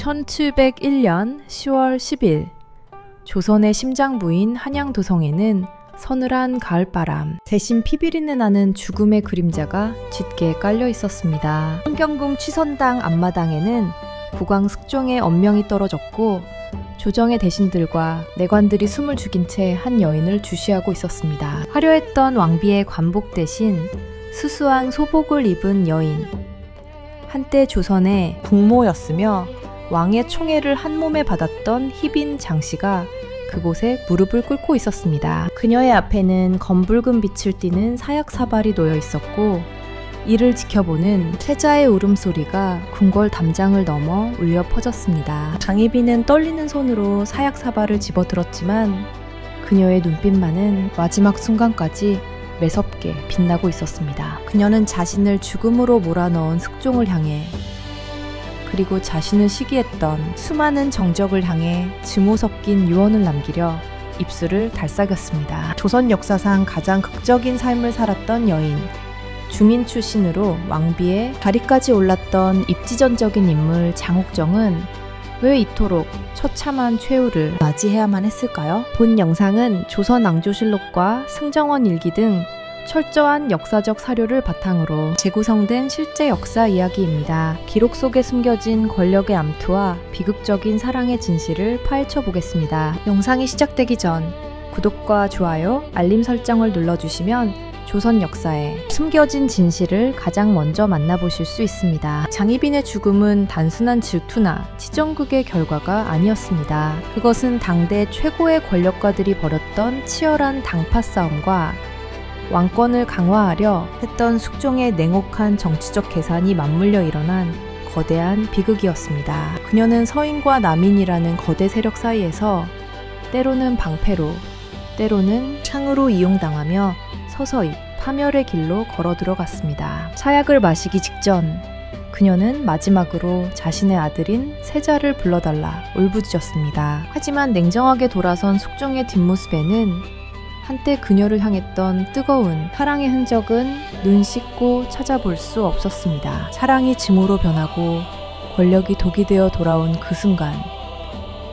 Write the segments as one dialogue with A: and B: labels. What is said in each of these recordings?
A: 1701년 10월 10일 조선의 심장부인 한양도성에는 서늘한 가을바람, 대신 피비린내 나는 죽음의 그림자가 짙게 깔려 있었습니다. 함경궁 취선당 앞마당에는 국왕 숙종의 언명이 떨어졌고 조정의 대신들과 내관들이 숨을 죽인 채 한 여인을 주시하고 있었습니다. 화려했던 왕비의 관복 대신 수수한 소복을 입은 여인, 한때 조선의 국모였으며 왕의 총애를 한 몸에 받았던 희빈 장씨가 그곳에 무릎을 꿇고 있었습니다. 그녀의 앞에는 검붉은 빛을 띠는 사약사발이 놓여 있었고 이를 지켜보는 세자의 울음소리가 궁궐 담장을 넘어 울려 퍼졌습니다. 장희빈은 떨리는 손으로 사약사발을 집어들었지만 그녀의 눈빛만은 마지막 순간까지 매섭게 빛나고 있었습니다. 그녀는 자신을 죽음으로 몰아넣은 숙종을 향해, 그리고 자신을 시기했던 수많은 정적을 향해 증오 섞인 유언을 남기려 입술을 달싹였습니다. 조선 역사상 가장 극적인 삶을 살았던 여인, 중인 출신으로 왕비의 다리까지 올랐던 입지전적인 인물 장옥정은 왜 이토록 처참한 최후를 맞이해야만 했을까요? 본 영상은 조선왕조실록과 승정원 일기 등 철저한 역사적 사료를 바탕으로 재구성된 실제 역사 이야기입니다. 기록 속에 숨겨진 권력의 암투와 비극적인 사랑의 진실을 파헤쳐 보겠습니다. 영상이 시작되기 전 구독과 좋아요, 알림 설정을 눌러주시면 조선 역사의 숨겨진 진실을 가장 먼저 만나보실 수 있습니다. 장희빈의 죽음은 단순한 질투나 치정극의 결과가 아니었습니다. 그것은 당대 최고의 권력가들이 벌였던 치열한 당파 싸움과 왕권을 강화하려 했던 숙종의 냉혹한 정치적 계산이 맞물려 일어난 거대한 비극이었습니다. 그녀는 서인과 남인이라는 거대 세력 사이에서 때로는 방패로, 때로는 창으로 이용당하며 서서히 파멸의 길로 걸어 들어갔습니다. 사약을 마시기 직전 그녀는 마지막으로 자신의 아들인 세자를 불러달라 울부짖었습니다. 하지만 냉정하게 돌아선 숙종의 뒷모습에는 한때 그녀를 향했던 뜨거운 사랑의 흔적은 눈 씻고 찾아볼 수 없었습니다. 사랑이 증오로 변하고 권력이 독이 되어 돌아온 그 순간,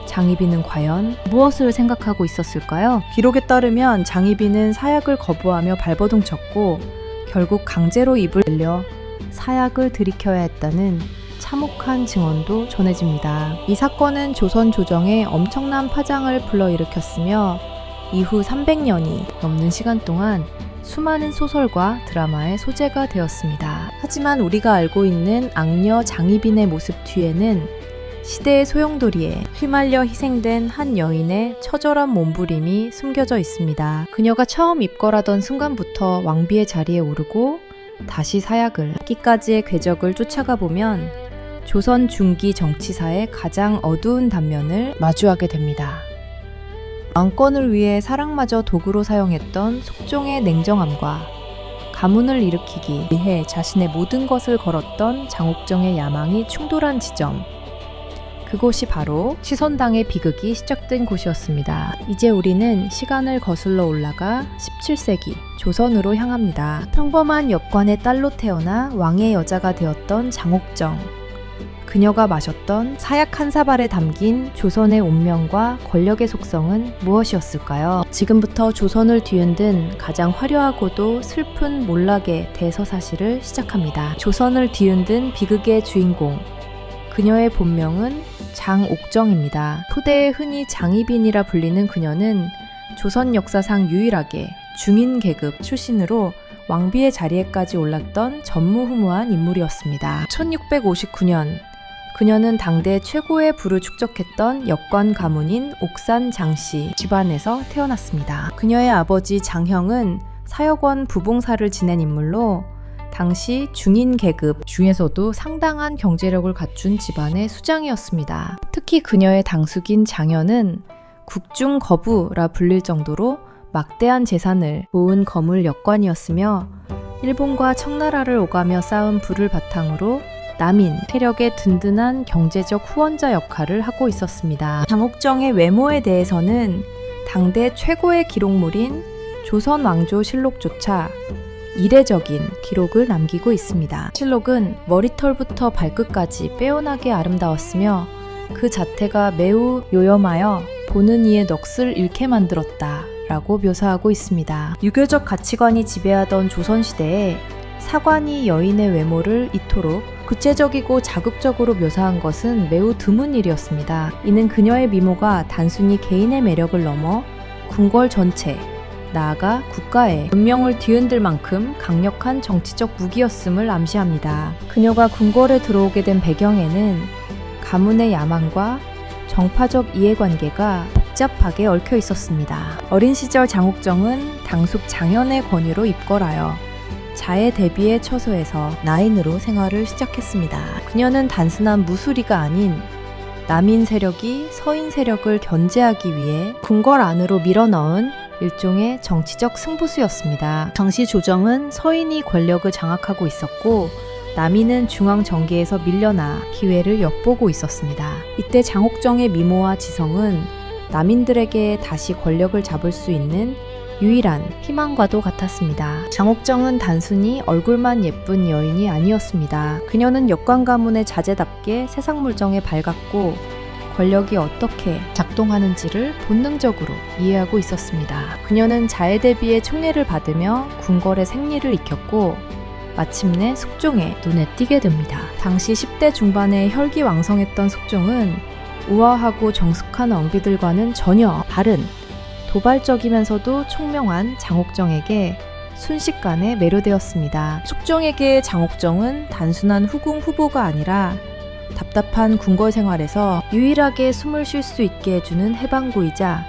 A: 장희빈은 과연 무엇을 생각하고 있었을까요? 기록에 따르면 장희빈은 사약을 거부하며 발버둥 쳤고 결국 강제로 입을 열려 사약을 들이켜야 했다는 참혹한 증언도 전해집니다. 이 사건은 조선 조정에 엄청난 파장을 불러일으켰으며 이후 300년이 넘는 시간 동안 수많은 소설과 드라마의 소재가 되었습니다. 하지만 우리가 알고 있는 악녀 장희빈의 모습 뒤에는 시대의 소용돌이에 휘말려 희생된 한 여인의 처절한 몸부림이 숨겨져 있습니다. 그녀가 처음 입궐하던 순간부터 왕비의 자리에 오르고 다시 사약을 하기까지의 궤적을 쫓아가 보면 조선 중기 정치사의 가장 어두운 단면을 마주하게 됩니다. 왕권을 위해 사랑마저 도구로 사용했던 숙종의 냉정함과 가문을 일으키기 위해 자신의 모든 것을 걸었던 장옥정의 야망이 충돌한 지점, 그곳이 바로 취선당의 비극이 시작된 곳이었습니다. 이제 우리는 시간을 거슬러 올라가 17세기 조선으로 향합니다. 평범한 엽관의 딸로 태어나 왕의 여자가 되었던 장옥정, 그녀가 마셨던 사약 한 사발에 담긴 조선의 운명과 권력의 속성은 무엇이었을까요? 지금부터 조선을 뒤흔든 가장 화려하고도 슬픈 몰락의 대서사실을 시작합니다. 조선을 뒤흔든 비극의 주인공, 그녀의 본명은 장옥정입니다. 토대에 흔히 장희빈이라 불리는 그녀는 조선 역사상 유일하게 중인 계급 출신으로 왕비의 자리에까지 올랐던 전무후무한 인물이었습니다. 1659년 그녀는 당대 최고의 부를 축적했던 역관 가문인 옥산 장씨 집안에서 태어났습니다. 그녀의 아버지 장형은 사역원 부봉사를 지낸 인물로 당시 중인 계급 중에서도 상당한 경제력을 갖춘 집안의 수장이었습니다. 특히 그녀의 당숙인 장현은 국중거부라 불릴 정도로 막대한 재산을 모은 거물 역관이었으며 일본과 청나라를 오가며 쌓은 부를 바탕으로 남인 세력의 든든한 경제적 후원자 역할을 하고 있었습니다. 장옥정의 외모에 대해서는 당대 최고의 기록물인 조선왕조실록조차 이례적인 기록을 남기고 있습니다. 실록은 머리털부터 발끝까지 빼어나게 아름다웠으며 그 자태가 매우 요염하여 보는 이의 넋을 잃게 만들었다 라고 묘사하고 있습니다. 유교적 가치관이 지배하던 조선시대에 사관이 여인의 외모를 이토록 구체적이고 자극적으로 묘사한 것은 매우 드문 일이었습니다. 이는 그녀의 미모가 단순히 개인의 매력을 넘어 궁궐 전체, 나아가 국가의 문명을 뒤흔들 만큼 강력한 정치적 무기였음을 암시합니다. 그녀가 궁궐에 들어오게 된 배경에는 가문의 야망과 정파적 이해관계가 복잡하게 얽혀 있었습니다. 어린 시절 장옥정은 당숙 장현의 권유로 입궐하여 자해 대비의 처소에서 나인으로 생활을 시작했습니다. 그녀는 단순한 무수리가 아닌 남인 세력이 서인 세력을 견제하기 위해 궁궐 안으로 밀어넣은 일종의 정치적 승부수였습니다. 당시 조정은 서인이 권력을 장악하고 있었고 남인은 중앙 정계에서 밀려나 기회를 엿보고 있었습니다. 이때 장옥정의 미모와 지성은 남인들에게 다시 권력을 잡을 수 있는 유일한 희망과도 같았습니다. 장옥정은 단순히 얼굴만 예쁜 여인이 아니었습니다. 그녀는 역관 가문의 자제답게 세상 물정에 밝았고 권력이 어떻게 작동하는지를 본능적으로 이해하고 있었습니다. 그녀는 자해 대비의 총애를 받으며 궁궐의 생리를 익혔고 마침내 숙종의 눈에 띄게 됩니다. 당시 10대 중반에 혈기왕성했던 숙종은 우아하고 정숙한 왕비들과는 전혀 다른 도발적이면서도 총명한 장옥정에게 순식간에 매료되었습니다. 숙종에게 장옥정은 단순한 후궁 후보가 아니라 답답한 궁궐 생활에서 유일하게 숨을 쉴 수 있게 해주는 해방구이자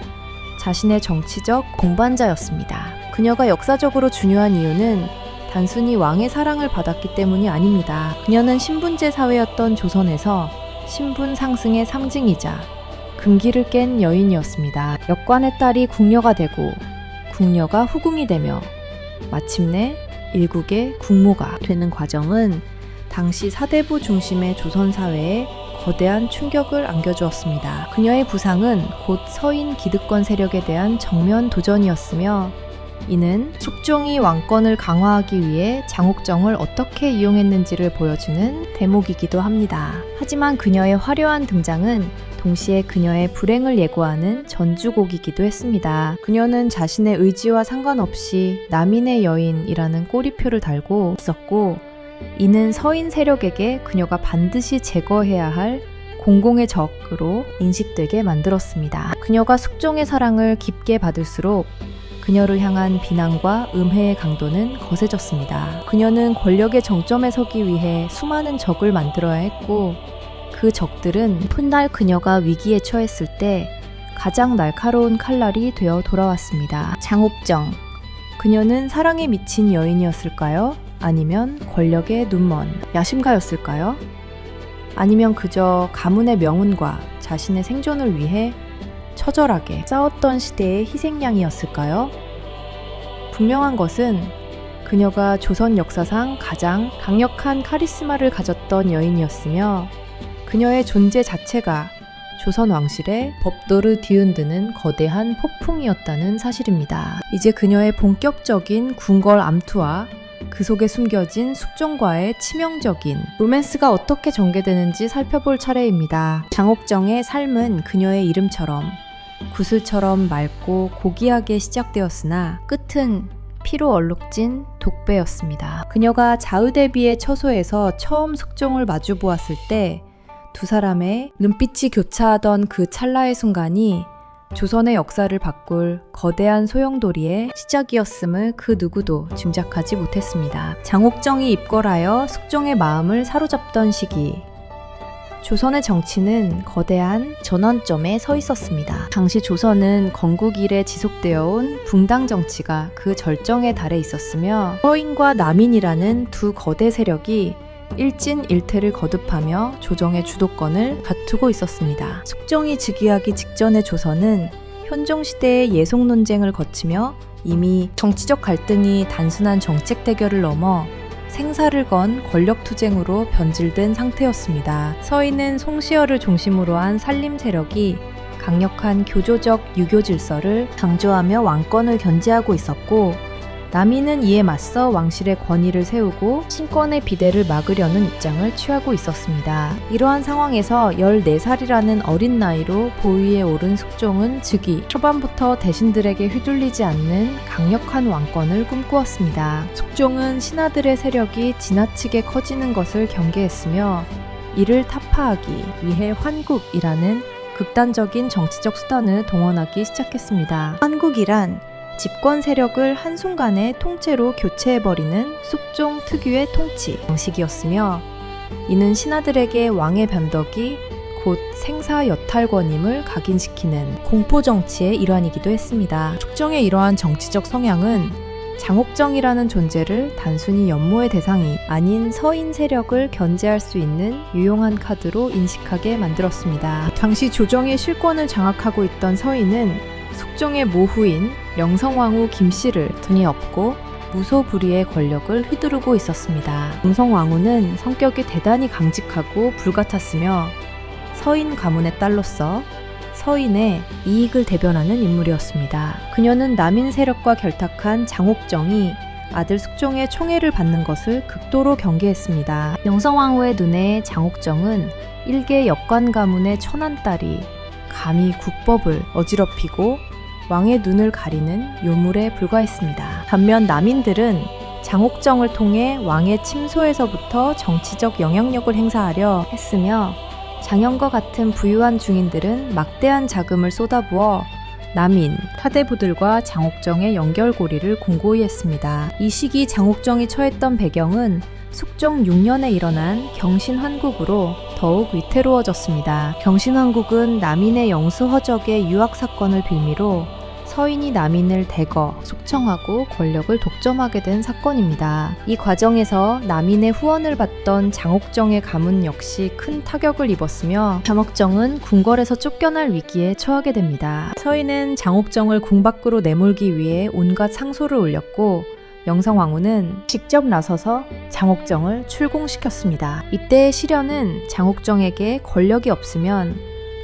A: 자신의 정치적 공반자였습니다. 그녀가 역사적으로 중요한 이유는 단순히 왕의 사랑을 받았기 때문이 아닙니다. 그녀는 신분제 사회였던 조선에서 신분 상승의 상징이자 금기를 깬 여인이었습니다. 역관의 딸이 궁녀가 되고 궁녀가 후궁이 되며 마침내 일국의 국모가 되는 과정은 당시 사대부 중심의 조선 사회에 거대한 충격을 안겨주었습니다. 그녀의 부상은 곧 서인 기득권 세력에 대한 정면 도전이었으며 이는 숙종이 왕권을 강화하기 위해 장옥정을 어떻게 이용했는지를 보여주는 대목이기도 합니다. 하지만 그녀의 화려한 등장은 동시에 그녀의 불행을 예고하는 전주곡이기도 했습니다. 그녀는 자신의 의지와 상관없이 남인의 여인이라는 꼬리표를 달고 있었고 이는 서인 세력에게 그녀가 반드시 제거해야 할 공공의 적으로 인식되게 만들었습니다. 그녀가 숙종의 사랑을 깊게 받을수록 그녀를 향한 비난과 음해의 강도는 거세졌습니다. 그녀는 권력의 정점에 서기 위해 수많은 적을 만들어야 했고 그 적들은 훗날 그녀가 위기에 처했을 때 가장 날카로운 칼날이 되어 돌아왔습니다. 장옥정. 그녀는 사랑에 미친 여인이었을까요? 아니면 권력에 눈먼 야심가였을까요? 아니면 그저 가문의 명운과 자신의 생존을 위해 처절하게 싸웠던 시대의 희생양이었을까요? 분명한 것은 그녀가 조선 역사상 가장 강력한 카리스마를 가졌던 여인이었으며 그녀의 존재 자체가 조선 왕실의 법도를 뒤흔드는 거대한 폭풍이었다는 사실입니다. 이제 그녀의 본격적인 궁궐 암투와 그 속에 숨겨진 숙종과의 치명적인 로맨스가 어떻게 전개되는지 살펴볼 차례입니다. 장옥정의 삶은 그녀의 이름처럼 구슬처럼 맑고 고귀하게 시작되었으나 끝은 피로 얼룩진 독배였습니다. 그녀가 자의대비의 처소에서 처음 숙종을 마주보았을 때 두 사람의 눈빛이 교차하던 그 찰나의 순간이 조선의 역사를 바꿀 거대한 소용돌이의 시작이었음을 그 누구도 짐작하지 못했습니다. 장옥정이 입궐하여 숙종의 마음을 사로잡던 시기, 조선의 정치는 거대한 전환점에 서 있었습니다. 당시 조선은 건국 이래 지속되어 온 붕당 정치가 그 절정에 달해 있었으며 서인과 남인이라는 두 거대 세력이 일진일퇴를 거듭하며 조정의 주도권을 다투고 있었습니다. 숙종이 즉위하기 직전의 조선은 현종시대의 예속 논쟁을 거치며 이미 정치적 갈등이 단순한 정책 대결을 넘어 생사를 건 권력투쟁으로 변질된 상태였습니다. 서인은 송시열을 중심으로 한 산림 세력이 강력한 교조적 유교 질서를 강조하며 왕권을 견제하고 있었고 남인은 이에 맞서 왕실의 권위를 세우고 신권의 비대를 막으려는 입장을 취하고 있었습니다. 이러한 상황에서 14살이라는 어린 나이로 보위에 오른 숙종은 즉위 초반부터 대신들에게 휘둘리지 않는 강력한 왕권을 꿈꾸었습니다. 숙종은 신하들의 세력이 지나치게 커지는 것을 경계했으며 이를 타파하기 위해 환국이라는 극단적인 정치적 수단을 동원하기 시작했습니다. 환국이란 집권 세력을 한순간에 통째로 교체해버리는 숙종 특유의 통치 방식이었으며 이는 신하들에게 왕의 변덕이 곧 생사여탈권임을 각인시키는 공포정치의 일환이기도 했습니다. 숙종의 이러한 정치적 성향은 장옥정이라는 존재를 단순히 연모의 대상이 아닌 서인 세력을 견제할 수 있는 유용한 카드로 인식하게 만들었습니다. 당시 조정의 실권을 장악하고 있던 서인은 숙종의 모후인 명성왕후 김씨를 등에 업고 무소불위의 권력을 휘두르고 있었습니다. 명성왕후는 성격이 대단히 강직하고 불같았으며 서인 가문의 딸로서 서인의 이익을 대변하는 인물이었습니다. 그녀는 남인 세력과 결탁한 장옥정이 아들 숙종의 총애를 받는 것을 극도로 경계했습니다. 명성왕후의 눈에 장옥정은 일개 역관 가문의 천한딸이 감히 국법을 어지럽히고 왕의 눈을 가리는 요물에 불과했습니다. 반면 남인들은 장옥정을 통해 왕의 침소에서부터 정치적 영향력을 행사하려 했으며 장현과 같은 부유한 중인들은 막대한 자금을 쏟아부어 남인, 사대부들과 장옥정의 연결고리를 공고히 했습니다. 이 시기 장옥정이 처했던 배경은 숙종 6년에 일어난 경신환국으로 더욱 위태로워졌습니다. 경신환국은 남인의 영수허적의 유학사건을 빌미로 서인이 남인을 대거 숙청하고 권력을 독점하게 된 사건입니다. 이 과정에서 남인의 후원을 받던 장옥정의 가문 역시 큰 타격을 입었으며 장옥정은 궁궐에서 쫓겨날 위기에 처하게 됩니다. 서인은 장옥정을 궁 밖으로 내몰기 위해 온갖 상소를 올렸고 명성왕후는 직접 나서서 장옥정을 출궁시켰습니다. 이때의 시련은 장옥정에게 권력이 없으면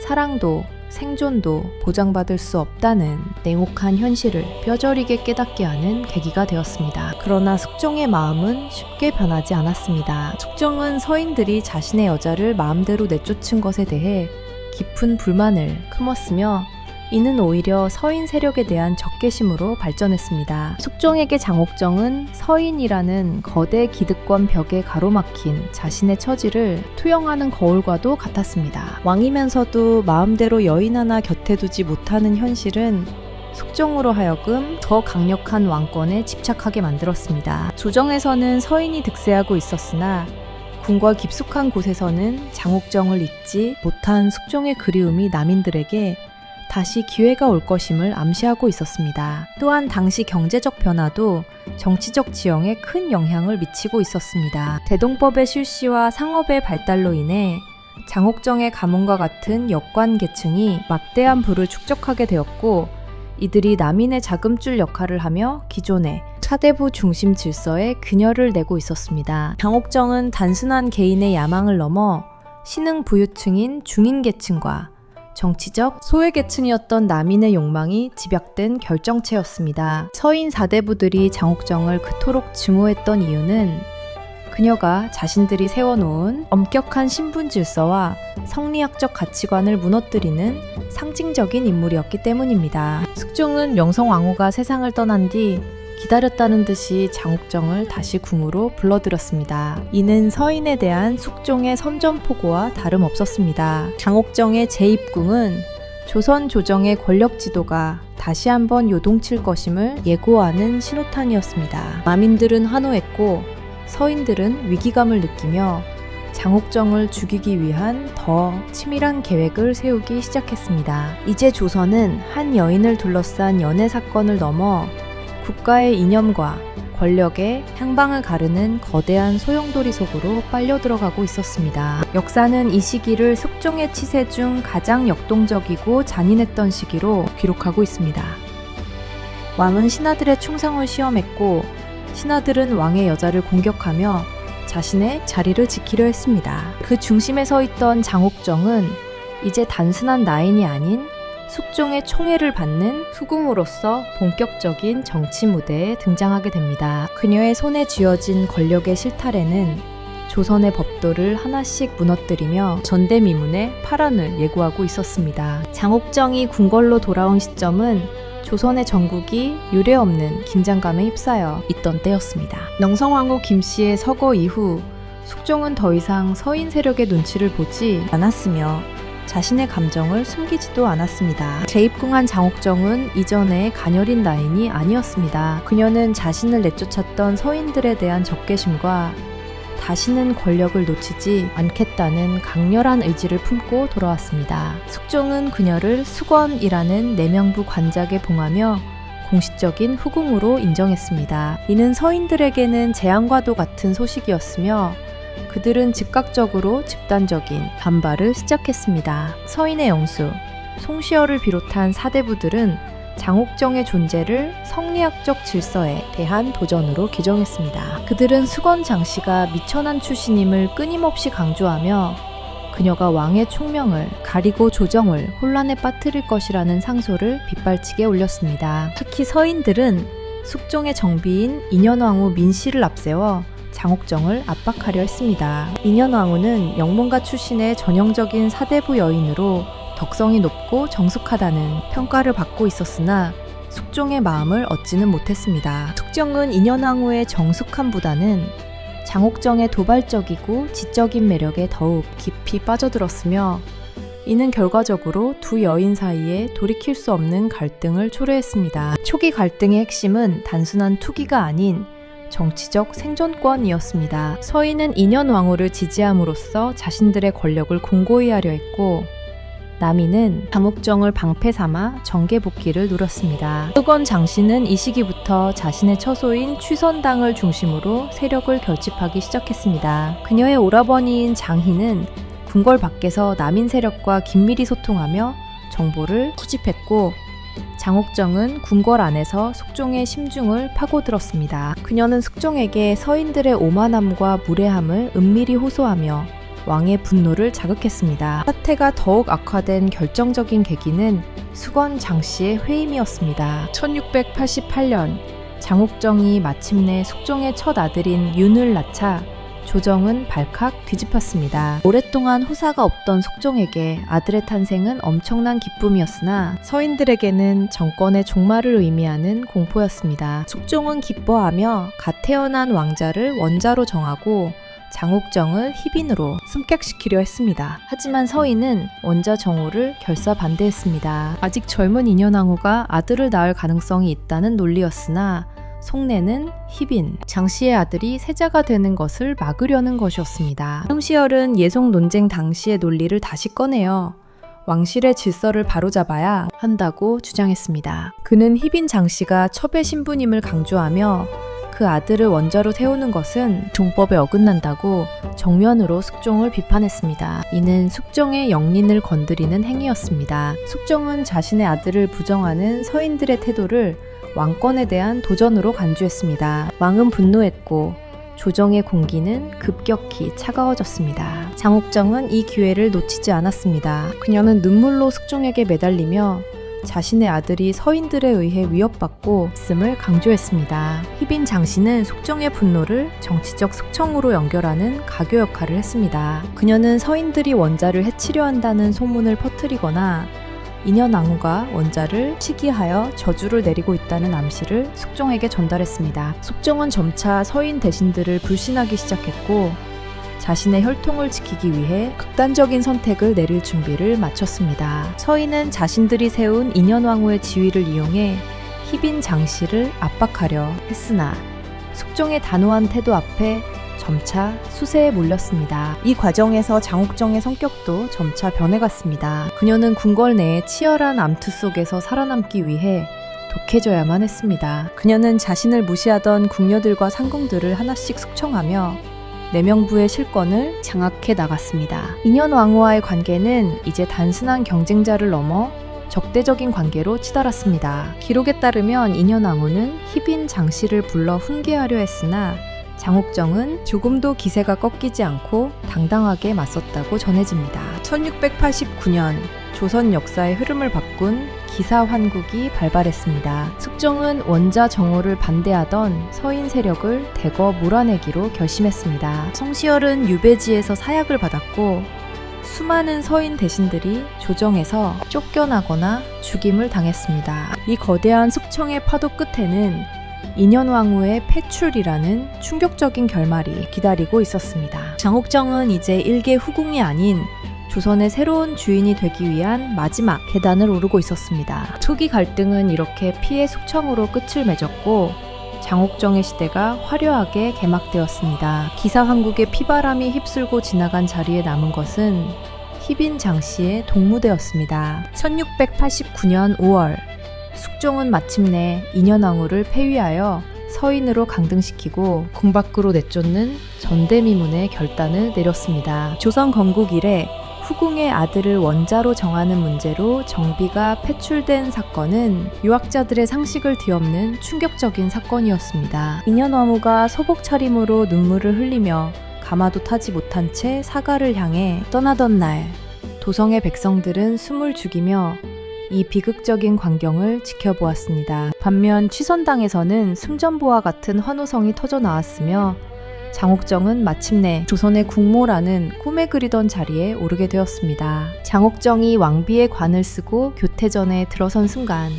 A: 사랑도 생존도 보장받을 수 없다는 냉혹한 현실을 뼈저리게 깨닫게 하는 계기가 되었습니다. 그러나 숙종의 마음은 쉽게 변하지 않았습니다. 숙종은 서인들이 자신의 여자를 마음대로 내쫓은 것에 대해 깊은 불만을 품었으며 이는 오히려 서인 세력에 대한 적개심으로 발전했습니다. 숙종에게 장옥정은 서인이라는 거대 기득권 벽에 가로막힌 자신의 처지를 투영하는 거울과도 같았습니다. 왕이면서도 마음대로 여인 하나 곁에 두지 못하는 현실은 숙종으로 하여금 더 강력한 왕권에 집착하게 만들었습니다. 조정에서는 서인이 득세하고 있었으나 궁궐 깊숙한 곳에서는 장옥정을 잊지 못한 숙종의 그리움이 남인들에게 다시 기회가 올 것임을 암시하고 있었습니다. 또한 당시 경제적 변화도 정치적 지형에 큰 영향을 미치고 있었습니다. 대동법의 실시와 상업의 발달로 인해 장옥정의 가문과 같은 역관 계층이 막대한 부를 축적하게 되었고 이들이 남인의 자금줄 역할을 하며 기존의 사대부 중심 질서에 균열을 내고 있었습니다. 장옥정은 단순한 개인의 야망을 넘어 신흥 부유층인 중인계층과 정치적 소외계층이었던 남인의 욕망이 집약된 결정체였습니다. 서인 사대부들이 장옥정을 그토록 증오했던 이유는 그녀가 자신들이 세워놓은 엄격한 신분 질서와 성리학적 가치관을 무너뜨리는 상징적인 인물이었기 때문입니다. 숙종은 명성왕후가 세상을 떠난 뒤 기다렸다는 듯이 장옥정을 다시 궁으로 불러들였습니다. 이는 서인에 대한 숙종의 선전포고와 다름없었습니다. 장옥정의 재입궁은 조선 조정의 권력 지도가 다시 한번 요동칠 것임을 예고하는 신호탄이었습니다. 마민들은 환호했고 서인들은 위기감을 느끼며 장옥정을 죽이기 위한 더 치밀한 계획을 세우기 시작했습니다. 이제 조선은 한 여인을 둘러싼 연애 사건을 넘어 국가의 이념과 권력의 향방을 가르는 거대한 소용돌이 속으로 빨려 들어가고 있었습니다. 역사는 이 시기를 숙종의 치세 중 가장 역동적이고 잔인했던 시기로 기록하고 있습니다. 왕은 신하들의 충성을 시험했고 신하들은 왕의 여자를 공격하며 자신의 자리를 지키려 했습니다. 그 중심에 서 있던 장옥정은 이제 단순한 나인이 아닌 숙종의 총애를 받는 후궁으로서 본격적인 정치 무대에 등장하게 됩니다. 그녀의 손에 쥐어진 권력의 실타래는 조선의 법도를 하나씩 무너뜨리며 전대미문의 파란을 예고하고 있었습니다. 장옥정이 궁궐로 돌아온 시점은 조선의 전국이 유례없는 긴장감에 휩싸여 있던 때였습니다. 명성황후 김씨의 서거 이후 숙종은 더 이상 서인 세력의 눈치를 보지 않았으며 자신의 감정을 숨기지도 않았습니다. 재입궁한 장옥정은 이전의 가녀린 나인이 아니었습니다. 그녀는 자신을 내쫓았던 서인들에 대한 적개심과 다시는 권력을 놓치지 않겠다는 강렬한 의지를 품고 돌아왔습니다. 숙종은 그녀를 수건이라는 내명부 관작에 봉하며 공식적인 후궁으로 인정했습니다. 이는 서인들에게는 재앙과도 같은 소식이었으며 그들은 즉각적으로 집단적인 반발을 시작했습니다. 서인의 영수, 송시열을 비롯한 사대부들은 장옥정의 존재를 성리학적 질서에 대한 도전으로 규정했습니다. 그들은 수건 장씨가 미천한 출신임을 끊임없이 강조하며 그녀가 왕의 총명을 가리고 조정을 혼란에 빠뜨릴 것이라는 상소를 빗발치게 올렸습니다. 특히 서인들은 숙종의 정비인 인현왕후 민씨를 앞세워 장옥정을 압박하려 했습니다. 인현왕후는 영문가 출신의 전형적인 사대부 여인으로 덕성이 높고 정숙하다는 평가를 받고 있었으나 숙종의 마음을 얻지는 못했습니다. 숙종은 인현왕후의 정숙함보다는 장옥정의 도발적이고 지적인 매력에 더욱 깊이 빠져들었으며 이는 결과적으로 두 여인 사이에 돌이킬 수 없는 갈등을 초래했습니다. 초기 갈등의 핵심은 단순한 투기가 아닌 정치적 생존권이었습니다. 서인은 인현왕후를 지지함으로써 자신들의 권력을 공고히 하려 했고 남인은 장옥정을 방패 삼아 정계 복귀를 누렸습니다. 수건 장씨는 이 시기부터 자신의 처소인 취선당을 중심으로 세력을 결집하기 시작했습니다. 그녀의 오라버니인 장희는 궁궐 밖에서 남인 세력과 긴밀히 소통하며 정보를 수집했고 장옥정은 궁궐 안에서 숙종의 심중을 파고들었습니다. 그녀는 숙종에게 서인들의 오만함과 무례함을 은밀히 호소하며 왕의 분노를 자극했습니다. 사태가 더욱 악화된 결정적인 계기는 수건 장씨의 회임이었습니다. 1688년 장옥정이 마침내 숙종의 첫 아들인 윤을 낳자 조정은 발칵 뒤집혔습니다. 오랫동안 후사가 없던 숙종에게 아들의 탄생은 엄청난 기쁨이었으나 서인들에게는 정권의 종말을 의미하는 공포였습니다. 숙종은 기뻐하며 갓 태어난 왕자를 원자로 정하고 장옥정을 희빈으로 승격시키려 했습니다. 하지만 서인은 원자 정호를 결사 반대했습니다. 아직 젊은 인현왕후가 아들을 낳을 가능성이 있다는 논리였으나 속내는 희빈, 장씨의 아들이 세자가 되는 것을 막으려는 것이었습니다. 송시열은 예송 논쟁 당시의 논리를 다시 꺼내어 왕실의 질서를 바로잡아야 한다고 주장했습니다. 그는 희빈 장씨가 첩의 신부님을 강조하며 그 아들을 원자로 세우는 것은 종법에 어긋난다고 정면으로 숙종을 비판했습니다. 이는 숙종의 영린을 건드리는 행위였습니다. 숙종은 자신의 아들을 부정하는 서인들의 태도를 왕권에 대한 도전으로 간주했습니다. 왕은 분노했고 조정의 공기는 급격히 차가워졌습니다. 장옥정은 이 기회를 놓치지 않았습니다. 그녀는 눈물로 숙종에게 매달리며 자신의 아들이 서인들에 의해 위협받고 있음을 강조했습니다. 희빈 장씨는 숙종의 분노를 정치적 숙청으로 연결하는 가교 역할을 했습니다. 그녀는 서인들이 원자를 해치려 한다는 소문을 퍼뜨리거나 인현왕후가 원자를 시기하여 저주를 내리고 있다는 암시를 숙종에게 전달했습니다. 숙종은 점차 서인 대신들을 불신하기 시작했고 자신의 혈통을 지키기 위해 극단적인 선택을 내릴 준비를 마쳤습니다. 서인은 자신들이 세운 인현왕후의 지위를 이용해 희빈 장씨를 압박하려 했으나 숙종의 단호한 태도 앞에 점차 수세에 몰렸습니다. 이 과정에서 장옥정의 성격도 점차 변해갔습니다. 그녀는 궁궐 내의 치열한 암투 속에서 살아남기 위해 독해져야만 했습니다. 그녀는 자신을 무시하던 궁녀들과 상궁들을 하나씩 숙청하며 내명부의 실권을 장악해 나갔습니다. 인현왕후와의 관계는 이제 단순한 경쟁자를 넘어 적대적인 관계로 치달았습니다. 기록에 따르면 인현왕후는 희빈 장씨를 불러 훈계하려 했으나 장옥정은 조금도 기세가 꺾이지 않고 당당하게 맞섰다고 전해집니다. 1689년 조선 역사의 흐름을 바꾼 기사환국이 발발했습니다. 숙종은 원자 정오를 반대하던 서인 세력을 대거 몰아내기로 결심했습니다. 성시열은 유배지에서 사약을 받았고 수많은 서인 대신들이 조정에서 쫓겨나거나 죽임을 당했습니다. 이 거대한 숙청의 파도 끝에는 인현왕후의 패출이라는 충격적인 결말이 기다리고 있었습니다. 장옥정은 이제 일개 후궁이 아닌 조선의 새로운 주인이 되기 위한 마지막 계단을 오르고 있었습니다. 초기 갈등은 이렇게 피해 숙청으로 끝을 맺었고 장옥정의 시대가 화려하게 개막되었습니다. 기사왕국의 피바람이 휩쓸고 지나간 자리에 남은 것은 희빈 장씨의 동무대였습니다. 1689년 5월 숙종은 마침내 인현왕후를 폐위하여 서인으로 강등시키고 궁 밖으로 내쫓는 전대미문의 결단을 내렸습니다. 조선 건국 이래 후궁의 아들을 원자로 정하는 문제로 정비가 폐출된 사건은 유학자들의 상식을 뒤엎는 충격적인 사건이었습니다. 인현왕후가 소복 차림으로 눈물을 흘리며 가마도 타지 못한 채 사가를 향해 떠나던 날, 도성의 백성들은 숨을 죽이며 이 비극적인 광경을 지켜보았습니다. 반면 취선당에서는 승전보와 같은 환호성이 터져 나왔으며 장옥정은 마침내 조선의 국모라는 꿈에 그리던 자리에 오르게 되었습니다. 장옥정이 왕비의 관을 쓰고 교태전에 들어선 순간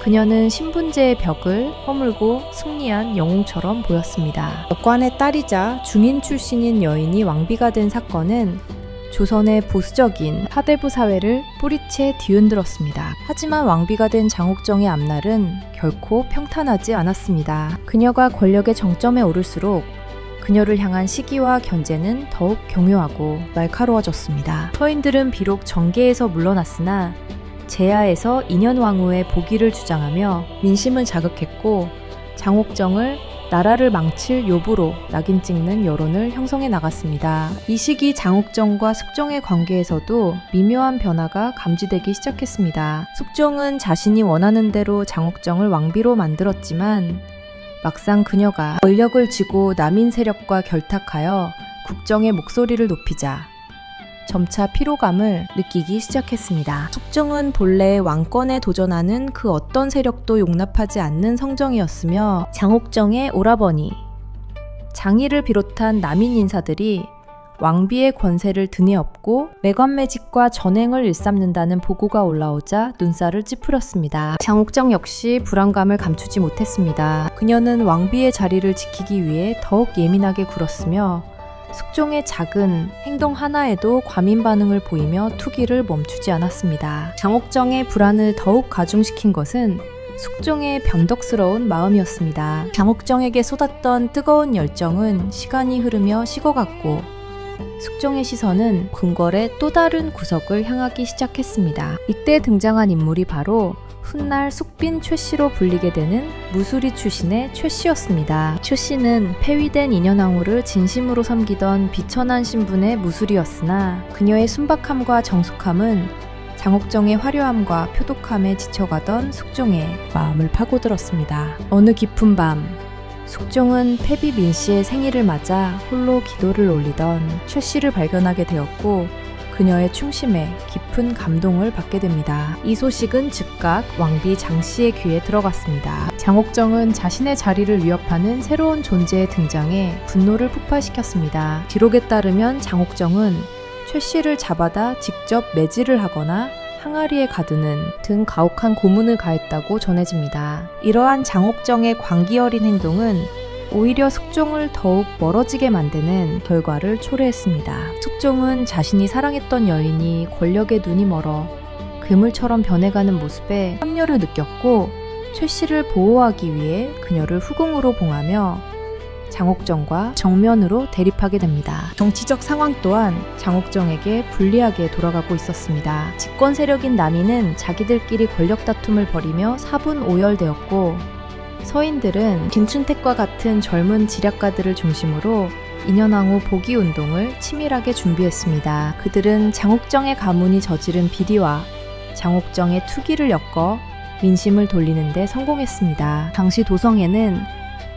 A: 그녀는 신분제의 벽을 허물고 승리한 영웅처럼 보였습니다. 역관의 딸이자 중인 출신인 여인이 왕비가 된 사건은 조선의 보수적인 사대부 사회를 뿌리채 뒤흔들었습니다. 하지만 왕비가 된 장옥정의 앞날은 결코 평탄하지 않았습니다. 그녀가 권력의 정점에 오를수록 그녀를 향한 시기와 견제는 더욱 경묘하고 날카로워졌습니다. 서인들은 비록 정계에서 물러났으나 제야에서 인현왕후의 복위를 주장하며 민심을 자극했고 장옥정을 나라를 망칠 요부로 낙인 찍는 여론을 형성해 나갔습니다. 이 시기 장옥정과 숙종의 관계에서도 미묘한 변화가 감지되기 시작했습니다. 숙종은 자신이 원하는 대로 장옥정을 왕비로 만들었지만 막상 그녀가 권력을 쥐고 남인 세력과 결탁하여 국정의 목소리를 높이자 점차 피로감을 느끼기 시작했습니다. 숙종은 본래 왕권에 도전하는 그 어떤 세력도 용납하지 않는 성정이었으며 장옥정의 오라버니, 장희를 비롯한 남인 인사들이 왕비의 권세를 등에 업고 매관매직과 전횡을 일삼는다는 보고가 올라오자 눈살을 찌푸렸습니다. 장옥정 역시 불안감을 감추지 못했습니다. 그녀는 왕비의 자리를 지키기 위해 더욱 예민하게 굴었으며 숙종의 작은 행동 하나에도 과민 반응을 보이며 투기를 멈추지 않았습니다. 장옥정의 불안을 더욱 가중시킨 것은 숙종의 변덕스러운 마음이었습니다. 장옥정에게 쏟았던 뜨거운 열정은 시간이 흐르며 식어갔고 숙종의 시선은 궁궐의 또 다른 구석을 향하기 시작했습니다. 이때 등장한 인물이 바로 훗날 숙빈 최씨로 불리게 되는 무수리 출신의 최씨였습니다. 최씨는 폐위된 인현왕후를 진심으로 섬기던 비천한 신분의 무수리였으나 그녀의 순박함과 정숙함은 장옥정의 화려함과 표독함에 지쳐가던 숙종의 마음을 파고들었습니다. 어느 깊은 밤 숙종은 패비 민씨의 생일을 맞아 홀로 기도를 올리던 최씨를 발견하게 되었고 그녀의 충심에 깊은 감동을 받게 됩니다. 이 소식은 즉각 왕비 장씨의 귀에 들어갔습니다. 장옥정은 자신의 자리를 위협하는 새로운 존재의 등장에 분노를 폭발시켰습니다. 기록에 따르면 장옥정은 최씨를 잡아다 직접 매질을 하거나 항아리에 가두는 등 가혹한 고문을 가했다고 전해집니다. 이러한 장옥정의 광기 어린 행동은 오히려 숙종을 더욱 멀어지게 만드는 결과를 초래했습니다. 숙종은 자신이 사랑했던 여인이 권력에 눈이 멀어 괴물처럼 변해가는 모습에 합류를 느꼈고 최씨를 보호하기 위해 그녀를 후궁으로 봉하며 장옥정과 정면으로 대립하게 됩니다. 정치적 상황 또한 장옥정에게 불리하게 돌아가고 있었습니다. 집권 세력인 남인은 자기들끼리 권력 다툼을 벌이며 사분오열되었고 서인들은 김춘택과 같은 젊은 지략가들을 중심으로 인현왕후 복위 운동을 치밀하게 준비했습니다. 그들은 장옥정의 가문이 저지른 비리와 장옥정의 투기를 엮어 민심을 돌리는 데 성공했습니다. 당시 도성에는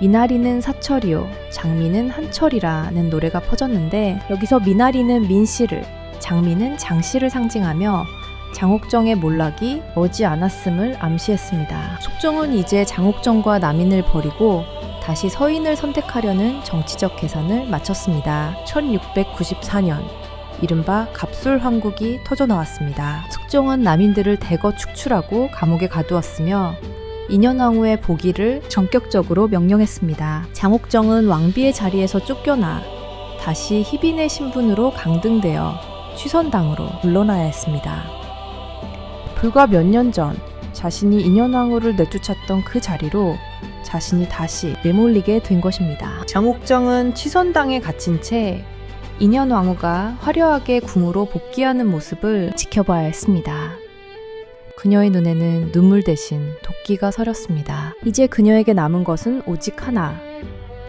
A: 미나리는 사철이요, 장미는 한철이라는 노래가 퍼졌는데, 여기서 미나리는 민씨를, 장미는 장씨를 상징하며 장옥정의 몰락이 머지 않았음을 암시했습니다. 숙종은 이제 장옥정과 남인을 버리고 다시 서인을 선택하려는 정치적 계산을 마쳤습니다. 1694년 이른바 갑술환국이 터져나왔습니다. 숙종은 남인들을 대거 축출하고 감옥에 가두었으며 인현왕후의 복위를 전격적으로 명령했습니다. 장옥정은 왕비의 자리에서 쫓겨나 다시 희빈의 신분으로 강등되어 취선당으로 물러나야 했습니다. 불과 몇 년 전 자신이 인현왕후를 내쫓았던 그 자리로 자신이 다시 내몰리게 된 것입니다. 장옥정은 취선당에 갇힌 채 인현왕후가 화려하게 궁으로 복귀하는 모습을 지켜봐야 했습니다. 그녀의 눈에는 눈물 대신 도끼가 서렸습니다. 이제 그녀에게 남은 것은 오직 하나,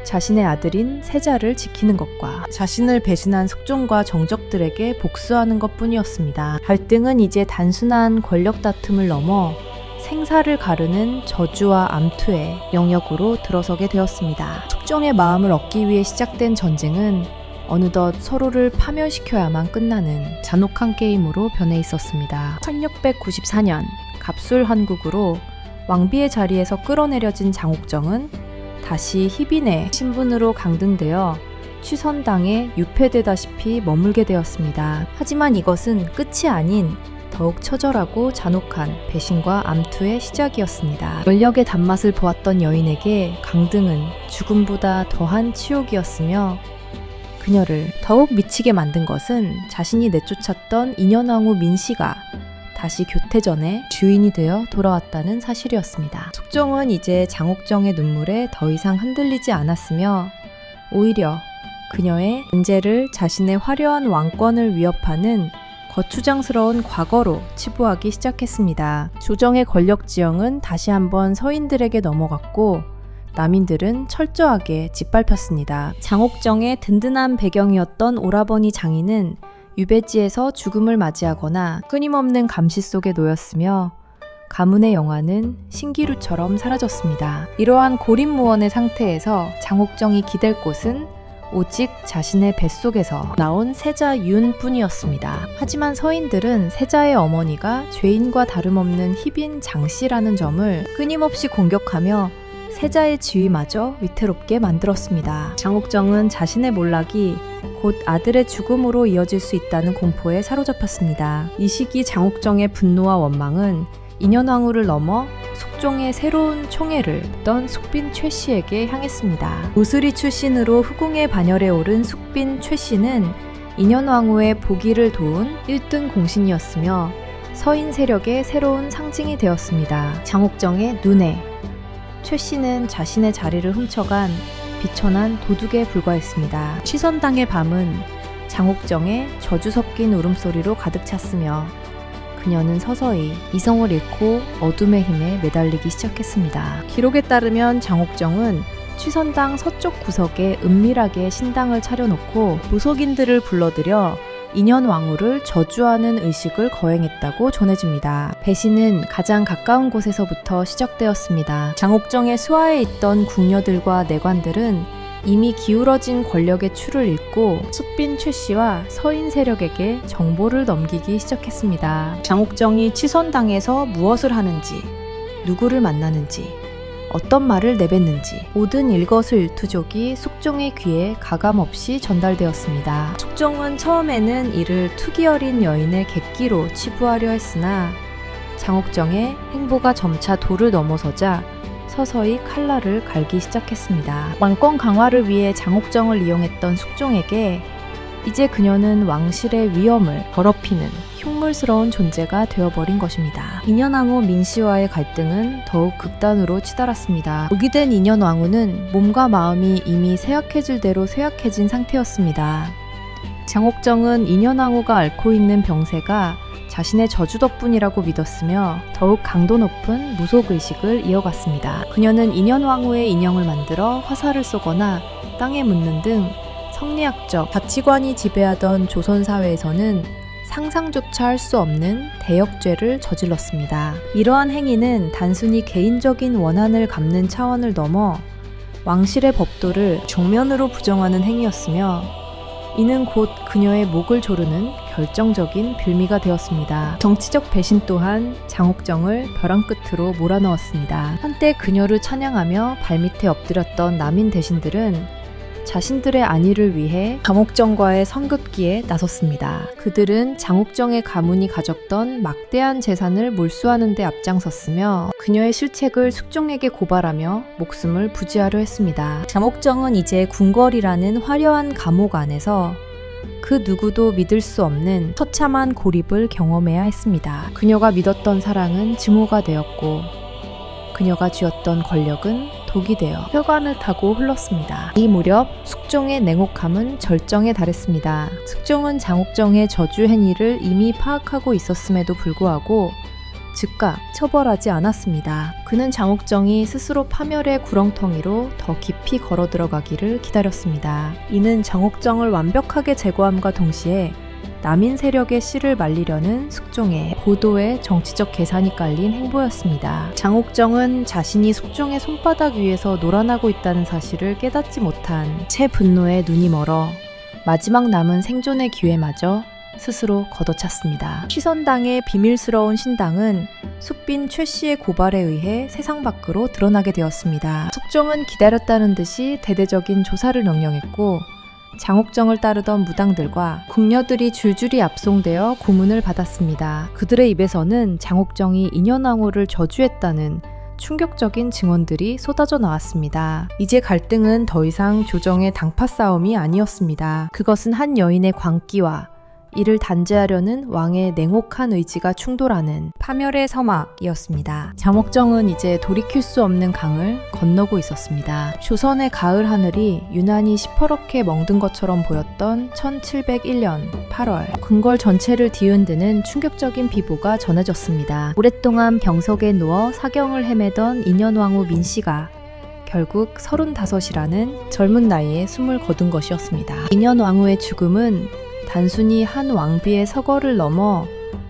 A: 자신의 아들인 세자를 지키는 것과 자신을 배신한 숙종과 정적들에게 복수하는 것뿐이었습니다. 갈등은 이제 단순한 권력 다툼을 넘어 생사를 가르는 저주와 암투의 영역으로 들어서게 되었습니다. 숙종의 마음을 얻기 위해 시작된 전쟁은 어느덧 서로를 파멸시켜야만 끝나는 잔혹한 게임으로 변해 있었습니다. 1694년 갑술환국으로 왕비의 자리에서 끌어내려진 장옥정은 다시 희빈의 신분으로 강등되어 취선당에 유폐되다시피 머물게 되었습니다. 하지만 이것은 끝이 아닌 더욱 처절하고 잔혹한 배신과 암투의 시작이었습니다. 권력의 단맛을 보았던 여인에게 강등은 죽음보다 더한 치욕이었으며 그녀를 더욱 미치게 만든 것은 자신이 내쫓았던 인현왕후 민씨가 다시 교태전에 주인이 되어 돌아왔다는 사실이었습니다. 숙종은 이제 장옥정의 눈물에 더 이상 흔들리지 않았으며 오히려 그녀의 존재를 자신의 화려한 왕권을 위협하는 거추장스러운 과거로 치부하기 시작했습니다. 조정의 권력 지형은 다시 한번 서인들에게 넘어갔고 남인들은 철저하게 짓밟혔습니다. 장옥정의 든든한 배경이었던 오라버니 장인은 유배지에서 죽음을 맞이하거나 끊임없는 감시 속에 놓였으며 가문의 영화는 신기루처럼 사라졌습니다. 이러한 고립무원의 상태에서 장옥정이 기댈 곳은 오직 자신의 뱃속에서 나온 세자 윤뿐이었습니다. 하지만 서인들은 세자의 어머니가 죄인과 다름없는 희빈 장씨라는 점을 끊임없이 공격하며 세자의 지위마저 위태롭게 만들었습니다. 장옥정은 자신의 몰락이 곧 아들의 죽음으로 이어질 수 있다는 공포에 사로잡혔습니다. 이 시기 장옥정의 분노와 원망은 인현왕후를 넘어 숙종의 새로운 총애를 받던 숙빈 최씨에게 향했습니다. 우스리 출신으로 후궁의 반열에 오른 숙빈 최씨는 인현왕후의 복위를 도운 1등 공신이었으며 서인 세력의 새로운 상징이 되었습니다. 장옥정의 눈에 최씨는 자신의 자리를 훔쳐간 비천한 도둑에 불과했습니다. 취선당의 밤은 장옥정의 저주 섞인 울음소리로 가득 찼으며 그녀는 서서히 이성을 잃고 어둠의 힘에 매달리기 시작했습니다. 기록에 따르면 장옥정은 취선당 서쪽 구석에 은밀하게 신당을 차려놓고 무속인들을 불러들여 인현왕후를 저주하는 의식을 거행했다고 전해집니다. 배신은 가장 가까운 곳에서부터 시작되었습니다. 장옥정의 수하에 있던 궁녀들과 내관들은 이미 기울어진 권력의 추를 잃고 숙빈 최씨와 서인 세력에게 정보를 넘기기 시작했습니다. 장옥정이 취선당에서 무엇을 하는지, 누구를 만나는지, 어떤 말을 내뱉는지 모든 일거수일투족이 숙종의 귀에 가감없이 전달되었습니다. 숙종은 처음에는 이를 투기 어린 여인의 객기로 치부하려 했으나 장옥정의 행보가 점차 도를 넘어서자 서서히 칼날을 갈기 시작했습니다. 왕권 강화를 위해 장옥정을 이용했던 숙종에게 이제 그녀는 왕실의 위엄을 더럽히는 흉물스러운 존재가 되어버린 것입니다. 인현왕후 민씨와의 갈등은 더욱 극단으로 치달았습니다. 오기된 인현왕후는 몸과 마음이 이미 쇠약해질 대로 쇠약해진 상태였습니다. 장옥정은 인현왕후가 앓고 있는 병세가 자신의 저주 덕분이라고 믿었으며 더욱 강도 높은 무속의식을 이어갔습니다. 그녀는 인현왕후의 인형을 만들어 화살을 쏘거나 땅에 묻는 등 성리학적 가치관이 지배하던 조선사회에서는 상상조차 할 수 없는 대역죄를 저질렀습니다. 이러한 행위는 단순히 개인적인 원한을 갚는 차원을 넘어 왕실의 법도를 정면으로 부정하는 행위였으며 이는 곧 그녀의 목을 조르는 결정적인 빌미가 되었습니다. 정치적 배신 또한 장옥정을 벼랑 끝으로 몰아넣었습니다. 한때 그녀를 찬양하며 발밑에 엎드렸던 남인 대신들은 자신들의 안위를 위해 장옥정과의 성급기에 나섰습니다. 그들은 장옥정의 가문이 가졌던 막대한 재산을 몰수하는 데 앞장섰으며 그녀의 실책을 숙종에게 고발하며 목숨을 부지하려 했습니다. 장옥정은 이제 궁궐이라는 화려한 감옥 안에서 그 누구도 믿을 수 없는 처참한 고립을 경험해야 했습니다. 그녀가 믿었던 사랑은 증오가 되었고 그녀가 쥐었던 권력은 독이 되어 혈관을 타고 흘렀습니다. 이 무렵 숙종의 냉혹함은 절정에 달했습니다. 숙종은 장옥정의 저주 행위를 이미 파악하고 있었음에도 불구하고 즉각 처벌하지 않았습니다. 그는 장옥정이 스스로 파멸의 구렁텅이로 더 깊이 걸어 들어가기를 기다렸습니다. 이는 장옥정을 완벽하게 제거함과 동시에 남인 세력의 씨를 말리려는 숙종의 고도의 정치적 계산이 깔린 행보였습니다. 장옥정은 자신이 숙종의 손바닥 위에서 놀아나고 있다는 사실을 깨닫지 못한 채 분노에 눈이 멀어 마지막 남은 생존의 기회마저 스스로 걷어찼습니다. 취선당의 비밀스러운 신당은 숙빈 최 씨의 고발에 의해 세상 밖으로 드러나게 되었습니다. 숙종은 기다렸다는 듯이 대대적인 조사를 명령했고 장옥정을 따르던 무당들과 궁녀들이 줄줄이 압송되어 고문을 받았습니다. 그들의 입에서는 장옥정이 인현왕후를 저주했다는 충격적인 증언들이 쏟아져 나왔습니다. 이제 갈등은 더 이상 조정의 당파 싸움이 아니었습니다. 그것은 한 여인의 광기와 이를 단죄하려는 왕의 냉혹한 의지가 충돌하는 파멸의 서막이었습니다. 장옥정은 이제 돌이킬 수 없는 강을 건너고 있었습니다. 조선의 가을 하늘이 유난히 시퍼렇게 멍든 것처럼 보였던 1701년 8월 궁궐 전체를 뒤흔드는 충격적인 비보가 전해졌습니다. 오랫동안 병석에 누워 사경을 헤매던 인현왕후 민씨가 결국 35이라는 젊은 나이에 숨을 거둔 것이었습니다. 인현왕후의 죽음은 단순히 한 왕비의 서거를 넘어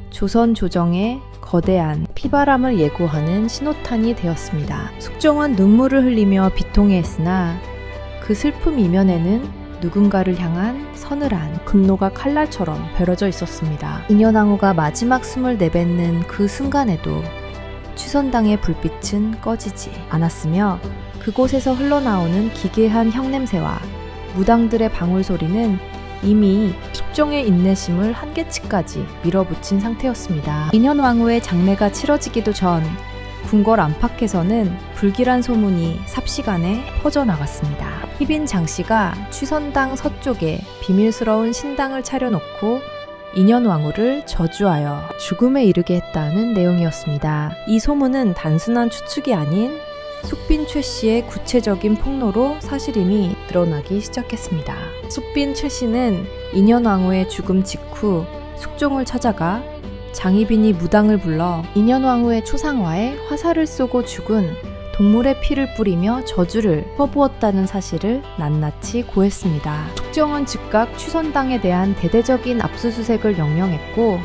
A: 조선 조정의 거대한 피바람을 예고하는 신호탄이 되었습니다. 숙종은 눈물을 흘리며 비통해했으나 그 슬픔 이면에는 누군가를 향한 서늘한 분노가 칼날처럼 벼려져 있었습니다. 인현왕후가 마지막 숨을 내뱉는 그 순간에도 취선당의 불빛은 꺼지지 않았으며 그곳에서 흘러나오는 기괴한 향냄새와 무당들의 방울소리는 이미 숙종의 인내심을 한계치까지 밀어붙인 상태였습니다. 인현왕후의 장례가 치러지기도 전 궁궐 안팎에서는 불길한 소문이 삽시간에 퍼져나갔습니다. 희빈 장씨가 취선당 서쪽에 비밀스러운 신당을 차려놓고 인현왕후를 저주하여 죽음에 이르게 했다는 내용이었습니다. 이 소문은 단순한 추측이 아닌 숙빈 최 씨의 구체적인 폭로로 사실임이 드러나기 시작했습니다. 숙빈 최 씨는 인현왕후의 죽음 직후 숙종을 찾아가 장희빈이 무당을 불러 인현왕후의 초상화에 화살을 쏘고 죽은 동물의 피를 뿌리며 저주를 퍼부었다는 사실을 낱낱이 고했습니다. 숙종은 즉각 취선당에 대한 대대적인 압수수색을 명령했고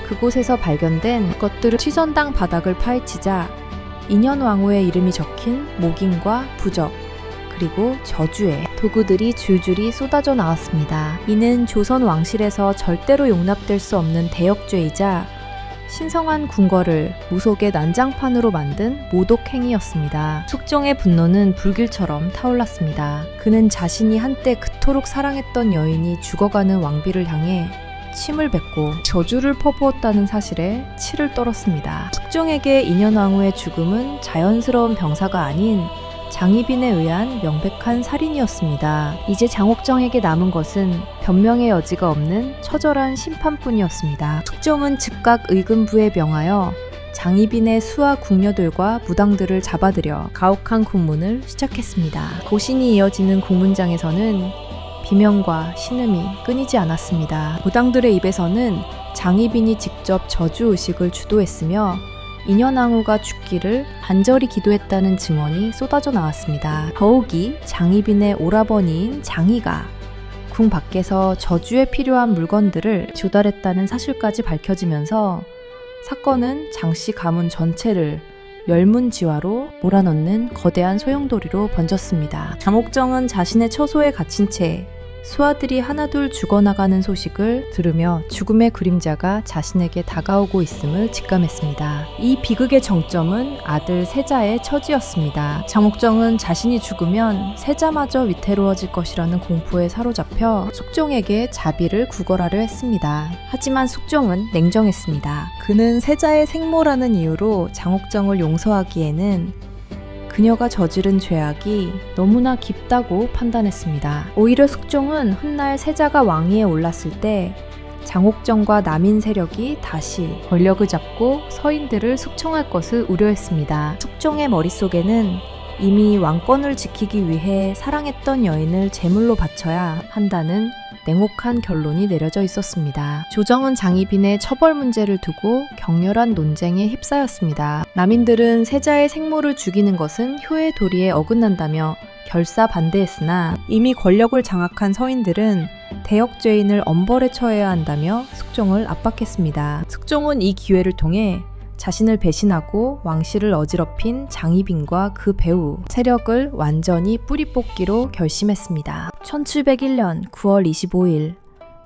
A: 그곳에서 발견된 것들을 취선당 바닥을 파헤치자 인현왕후의 이름이 적힌 목인과 부적 그리고 저주의 도구들이 줄줄이 쏟아져 나왔습니다. 이는 조선 왕실에서 절대로 용납될 수 없는 대역죄이자 신성한 궁궐을 무속의 난장판으로 만든 모독 행위였습니다. 숙종의 분노는 불길처럼 타올랐습니다. 그는 자신이 한때 그토록 사랑했던 여인이 죽어가는 왕비를 향해 침을 뱉고 저주를 퍼부었다는 사실에 치를 떨었습니다. 숙종에게 인현왕후의 죽음은 자연스러운 병사가 아닌 장희빈에 의한 명백한 살인이었습니다. 이제 장옥정에게 남은 것은 변명의 여지가 없는 처절한 심판뿐이었습니다. 숙종은 즉각 의금부에 명하여 장희빈의 수하 궁녀들과 무당들을 잡아들여 가혹한 군문을 시작했습니다. 고신이 이어지는 국문장에서는 비명과 신음이 끊이지 않았습니다. 무당들의 입에서는 장희빈이 직접 저주의식을 주도했으며 인현왕후가 죽기를 간절히 기도했다는 증언이 쏟아져 나왔습니다. 더욱이 장희빈의 오라버니인 장희가 궁 밖에서 저주에 필요한 물건들을 조달했다는 사실까지 밝혀지면서 사건은 장씨 가문 전체를 멸문지화로 몰아넣는 거대한 소용돌이로 번졌습니다. 장옥정은 자신의 처소에 갇힌 채 수하들이 하나둘 죽어나가는 소식을 들으며 죽음의 그림자가 자신에게 다가오고 있음을 직감했습니다. 이 비극의 정점은 아들 세자의 처지였습니다. 장옥정은 자신이 죽으면 세자마저 위태로워질 것이라는 공포에 사로잡혀 숙종에게 자비를 구걸하려 했습니다. 하지만 숙종은 냉정했습니다. 그는 세자의 생모라는 이유로 장옥정을 용서하기에는 그녀가 저지른 죄악이 너무나 깊다고 판단했습니다. 오히려 숙종은 훗날 세자가 왕위에 올랐을 때 장옥정과 남인 세력이 다시 권력을 잡고 서인들을 숙청할 것을 우려했습니다. 숙종의 머릿속에는 이미 왕권을 지키기 위해 사랑했던 여인을 제물로 바쳐야 한다는 냉혹한 결론이 내려져 있었습니다. 조정은 장희빈의 처벌 문제를 두고 격렬한 논쟁에 휩싸였습니다. 남인들은 세자의 생모를 죽이는 것은 효의 도리에 어긋난다며 결사 반대했으나 이미 권력을 장악한 서인들은 대역죄인을 엄벌에 처해야 한다며 숙종을 압박했습니다. 숙종은 이 기회를 통해 자신을 배신하고 왕실을 어지럽힌 장희빈과 그 배후 세력을 완전히 뿌리 뽑기로 결심했습니다. 1701년 9월 25일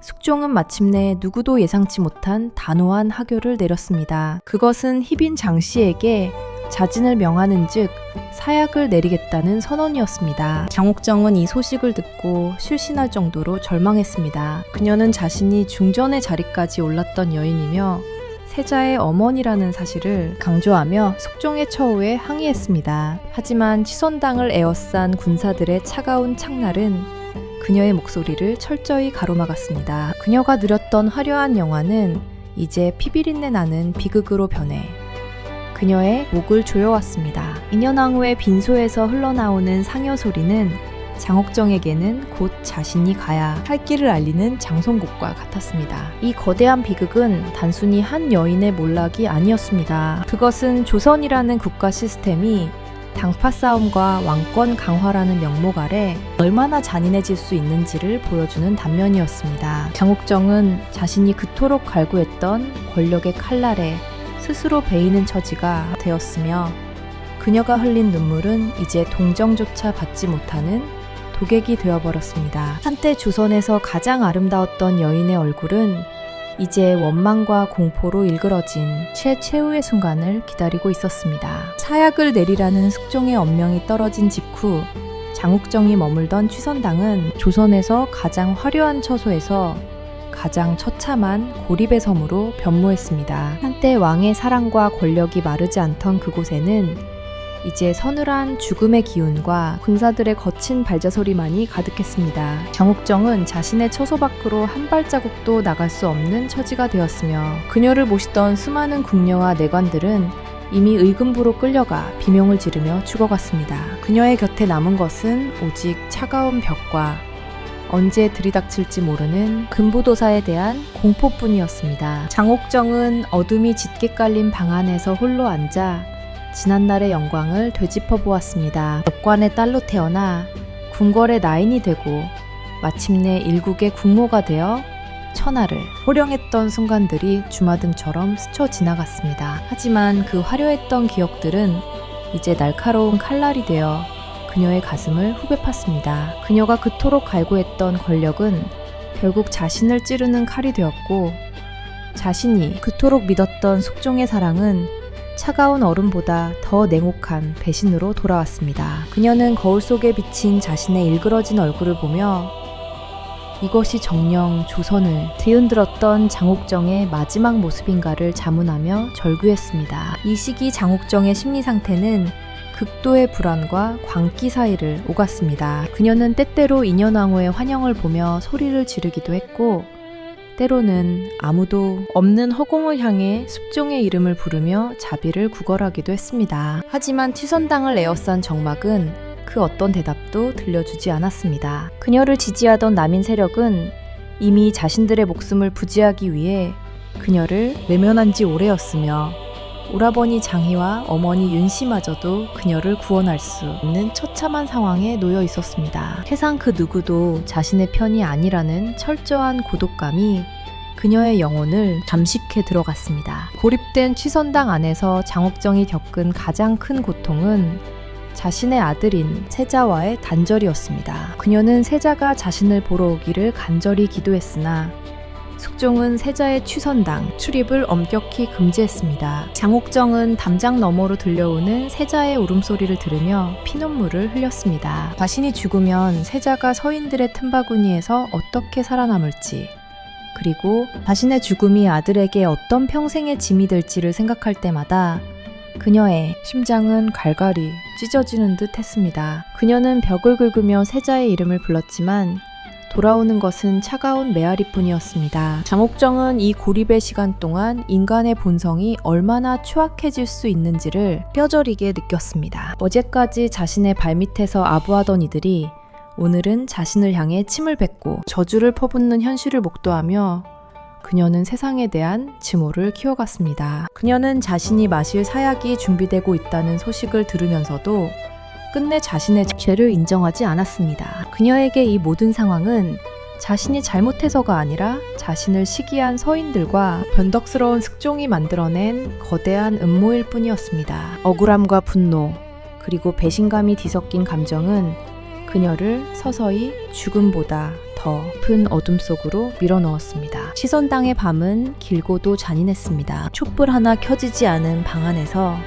A: 숙종은 마침내 누구도 예상치 못한 단호한 하교를 내렸습니다. 그것은 희빈 장씨에게 자진을 명하는 즉 사약을 내리겠다는 선언이었습니다. 장옥정은 이 소식을 듣고 실신할 정도로 절망했습니다. 그녀는 자신이 중전의 자리까지 올랐던 여인이며 세자의 어머니라는 사실을 강조하며 숙종의 처우에 항의했습니다. 하지만 치선당을 에워싼 군사들의 차가운 창날은 그녀의 목소리를 철저히 가로막았습니다. 그녀가 누렸던 화려한 영화는 이제 피비린내 나는 비극으로 변해 그녀의 목을 조여왔습니다. 인현왕후의 빈소에서 흘러나오는 상여 소리는 장옥정에게는 곧 자신이 가야 할 길을 알리는 장송곡과 같았습니다. 이 거대한 비극은 단순히 한 여인의 몰락이 아니었습니다. 그것은 조선이라는 국가 시스템이 당파 싸움과 왕권 강화라는 명목 아래 얼마나 잔인해질 수 있는지를 보여주는 단면이었습니다. 장옥정은 자신이 그토록 갈구했던 권력의 칼날에 스스로 베이는 처지가 되었으며 그녀가 흘린 눈물은 이제 동정조차 받지 못하는 독액이 되어버렸습니다. 한때 조선에서 가장 아름다웠던 여인의 얼굴은 이제 원망과 공포로 일그러진 최후의 순간을 기다리고 있었습니다. 사약을 내리라는 숙종의 엄명이 떨어진 직후 장옥정이 머물던 취선당은 조선에서 가장 화려한 처소에서 가장 처참한 고립의 섬으로 변모했습니다. 한때 왕의 사랑과 권력이 마르지 않던 그곳에는 이제 서늘한 죽음의 기운과 군사들의 거친 발자소리만이 가득했습니다. 장옥정은 자신의 처소 밖으로 한 발자국도 나갈 수 없는 처지가 되었으며 그녀를 모시던 수많은 궁녀와 내관들은 이미 의금부로 끌려가 비명을 지르며 죽어갔습니다. 그녀의 곁에 남은 것은 오직 차가운 벽과 언제 들이닥칠지 모르는 금부도사에 대한 공포뿐이었습니다. 장옥정은 어둠이 짙게 깔린 방 안에서 홀로 앉아 지난날의 영광을 되짚어 보았습니다. 역관의 딸로 태어나 궁궐의 나인이 되고 마침내 일국의 국모가 되어 천하를 호령했던 순간들이 주마등처럼 스쳐 지나갔습니다. 하지만 그 화려했던 기억들은 이제 날카로운 칼날이 되어 그녀의 가슴을 후벼 팠습니다. 그녀가 그토록 갈구했던 권력은 결국 자신을 찌르는 칼이 되었고 자신이 그토록 믿었던 숙종의 사랑은 차가운 얼음보다 더 냉혹한 배신으로 돌아왔습니다. 그녀는 거울 속에 비친 자신의 일그러진 얼굴을 보며 이것이 정녕 조선을 뒤흔들었던 장옥정의 마지막 모습인가를 자문하며 절규했습니다. 이 시기 장옥정의 심리 상태는 극도의 불안과 광기 사이를 오갔습니다. 그녀는 때때로 인현왕후의 환영을 보며 소리를 지르기도 했고 때로는 아무도 없는 허공을 향해 숙종의 이름을 부르며 자비를 구걸하기도 했습니다. 하지만 취선당을 에워싼 정막은 그 어떤 대답도 들려주지 않았습니다. 그녀를 지지하던 남인 세력은 이미 자신들의 목숨을 부지하기 위해 그녀를 외면한 지 오래였으며 오라버니 장희와 어머니 윤씨마저도 그녀를 구원할 수 없는 처참한 상황에 놓여 있었습니다. 세상 그 누구도 자신의 편이 아니라는 철저한 고독감이 그녀의 영혼을 잠식해 들어갔습니다. 고립된 취선당 안에서 장옥정이 겪은 가장 큰 고통은 자신의 아들인 세자와의 단절이었습니다. 그녀는 세자가 자신을 보러 오기를 간절히 기도했으나 숙종은 세자의 취선당 출입을 엄격히 금지했습니다. 장옥정은 담장 너머로 들려오는 세자의 울음소리를 들으며 피눈물을 흘렸습니다. 자신이 죽으면 세자가 서인들의 틈바구니에서 어떻게 살아남을지, 그리고 자신의 죽음이 아들에게 어떤 평생의 짐이 될지를 생각할 때마다 그녀의 심장은 갈갈이 찢어지는 듯 했습니다. 그녀는 벽을 긁으며 세자의 이름을 불렀지만 돌아오는 것은 차가운 메아리뿐이었습니다. 장옥정은 이 고립의 시간 동안 인간의 본성이 얼마나 추악해질 수 있는지를 뼈저리게 느꼈습니다. 어제까지 자신의 발밑에서 아부하던 이들이 오늘은 자신을 향해 침을 뱉고 저주를 퍼붓는 현실을 목도하며 그녀는 세상에 대한 증오를 키워갔습니다. 그녀는 자신이 마실 사약이 준비되고 있다는 소식을 들으면서도 끝내 자신의 죄를 인정하지 않았습니다. 그녀에게 이 모든 상황은 자신이 잘못해서가 아니라 자신을 시기한 서인들과 변덕스러운 숙종이 만들어낸 거대한 음모일 뿐이었습니다. 억울함과 분노, 그리고 배신감이 뒤섞인 감정은 그녀를 서서히 죽음보다 더 깊은 어둠 속으로 밀어넣었습니다. 취선당의 밤은 길고도 잔인했습니다. 촛불 하나 켜지지 않은 방 안에서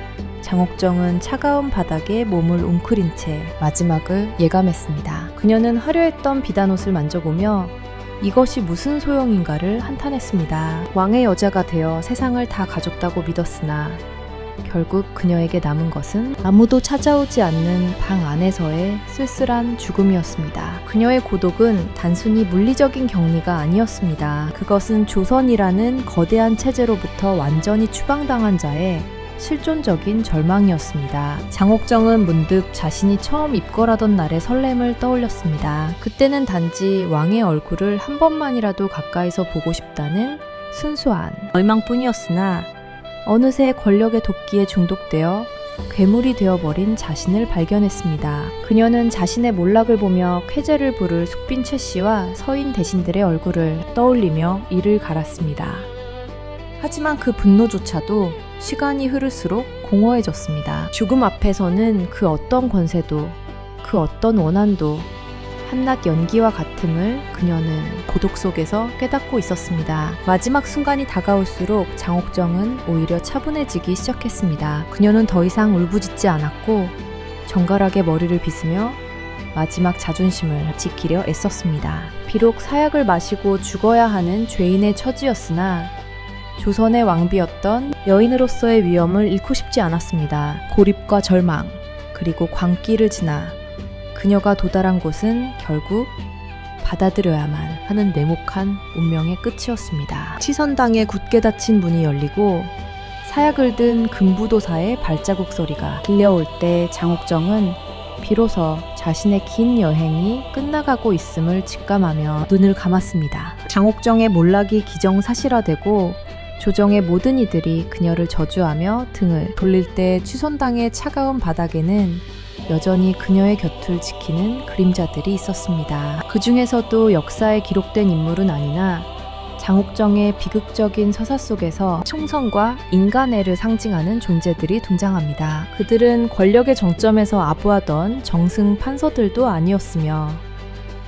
A: 장옥정은 차가운 바닥에 몸을 웅크린 채 마지막을 예감했습니다. 그녀는 화려했던 비단옷을 만져보며 이것이 무슨 소용인가를 한탄했습니다. 왕의 여자가 되어 세상을 다 가졌다고 믿었으나 결국 그녀에게 남은 것은 아무도 찾아오지 않는 방 안에서의 쓸쓸한 죽음이었습니다. 그녀의 고독은 단순히 물리적인 격리가 아니었습니다. 그것은 조선이라는 거대한 체제로부터 완전히 추방당한 자의 실존적인 절망이었습니다. 장옥정은 문득 자신이 처음 입궐하던 날의 설렘을 떠올렸습니다. 그때는 단지 왕의 얼굴을 한 번만이라도 가까이서 보고 싶다는 순수한 열망뿐이었으나 어느새 권력의 도끼에 중독되어 괴물이 되어버린 자신을 발견했습니다. 그녀는 자신의 몰락을 보며 쾌재를 부를 숙빈 최씨와 서인 대신들의 얼굴을 떠올리며 이를 갈았습니다. 하지만 그 분노조차도 시간이 흐를수록 공허해졌습니다. 죽음 앞에서는 그 어떤 권세도, 그 어떤 원한도 한낱 연기와 같음을 그녀는 고독 속에서 깨닫고 있었습니다. 마지막 순간이 다가올수록 장옥정은 오히려 차분해지기 시작했습니다. 그녀는 더 이상 울부짖지 않았고 정갈하게 머리를 빗으며 마지막 자존심을 지키려 애썼습니다. 비록 사약을 마시고 죽어야 하는 죄인의 처지였으나 조선의 왕비였던 여인으로서의 위엄을 잃고 싶지 않았습니다. 고립과 절망, 그리고 광기를 지나 그녀가 도달한 곳은 결국 받아들여야만 하는 냉혹한 운명의 끝이었습니다. 취선당에 굳게 닫힌 문이 열리고 사약을 든 금부도사의 발자국 소리가 들려올 때 장옥정은 비로소 자신의 긴 여행이 끝나가고 있음을 직감하며 눈을 감았습니다. 장옥정의 몰락이 기정사실화되고 조정의 모든 이들이 그녀를 저주하며 등을 돌릴 때 취선당의 차가운 바닥에는 여전히 그녀의 곁을 지키는 그림자들이 있었습니다. 그 중에서도 역사에 기록된 인물은 아니나 장옥정의 비극적인 서사 속에서 총성과 인간애를 상징하는 존재들이 등장합니다. 그들은 권력의 정점에서 아부하던 정승 판서들도 아니었으며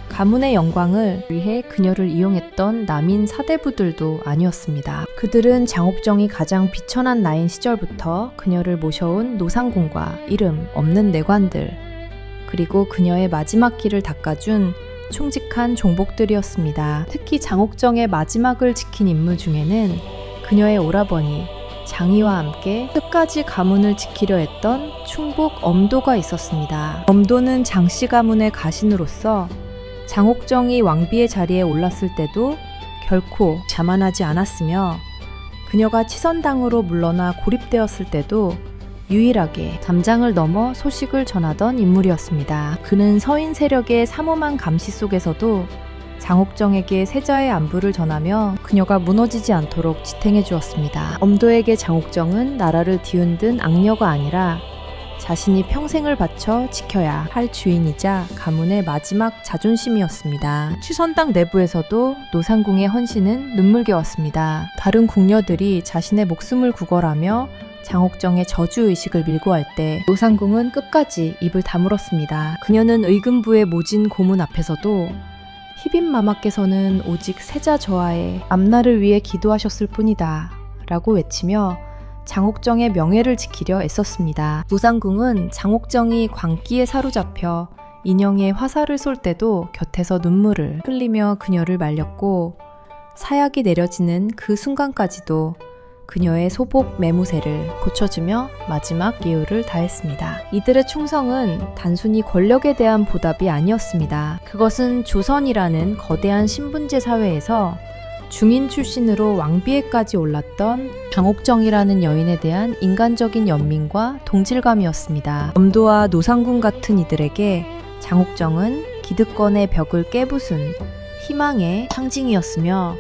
A: 가문의 영광을 위해 그녀를 이용했던 남인 사대부들도 아니었습니다. 그들은 장옥정이 가장 비천한 나인 시절부터 그녀를 모셔온 노상궁과 이름 없는 내관들, 그리고 그녀의 마지막 길을 닦아준 충직한 종복들이었습니다. 특히 장옥정의 마지막을 지킨 인물 중에는 그녀의 오라버니 장희와 함께 끝까지 가문을 지키려 했던 충복 엄도가 있었습니다. 엄도는 장씨 가문의 가신으로서 장옥정이 왕비의 자리에 올랐을 때도 결코 자만하지 않았으며 그녀가 취선당으로 물러나 고립되었을 때도 유일하게 담장을 넘어 소식을 전하던 인물이었습니다. 그는 서인 세력의 삼엄한 감시 속에서도 장옥정에게 세자의 안부를 전하며 그녀가 무너지지 않도록 지탱해 주었습니다. 엄도에게 장옥정은 나라를 뒤흔든 악녀가 아니라 자신이 평생을 바쳐 지켜야 할 주인이자 가문의 마지막 자존심이었습니다. 취선당 내부에서도 노상궁의 헌신은 눈물겨웠습니다. 다른 궁녀들이 자신의 목숨을 구걸하며 장옥정의 저주의식을 밀고 할 때 노상궁은 끝까지 입을 다물었습니다. 그녀는 의금부의 모진 고문 앞에서도 희빈마마께서는 오직 세자 저하의 앞날을 위해 기도하셨을 뿐이다 라고 외치며 장옥정의 명예를 지키려 애썼습니다. 노상궁은 장옥정이 광기에 사로잡혀 인형에 화살을 쏠 때도 곁에서 눈물을 흘리며 그녀를 말렸고 사약이 내려지는 그 순간까지도 그녀의 소복 매무새를 고쳐주며 마지막 예우를 다했습니다. 이들의 충성은 단순히 권력에 대한 보답이 아니었습니다. 그것은 조선이라는 거대한 신분제 사회에서 중인 출신으로 왕비에까지 올랐던 장옥정이라는 여인에 대한 인간적인 연민과 동질감이었습니다. 엄도와 노상궁 같은 이들에게 장옥정은 기득권의 벽을 깨부순 희망의 상징이었으며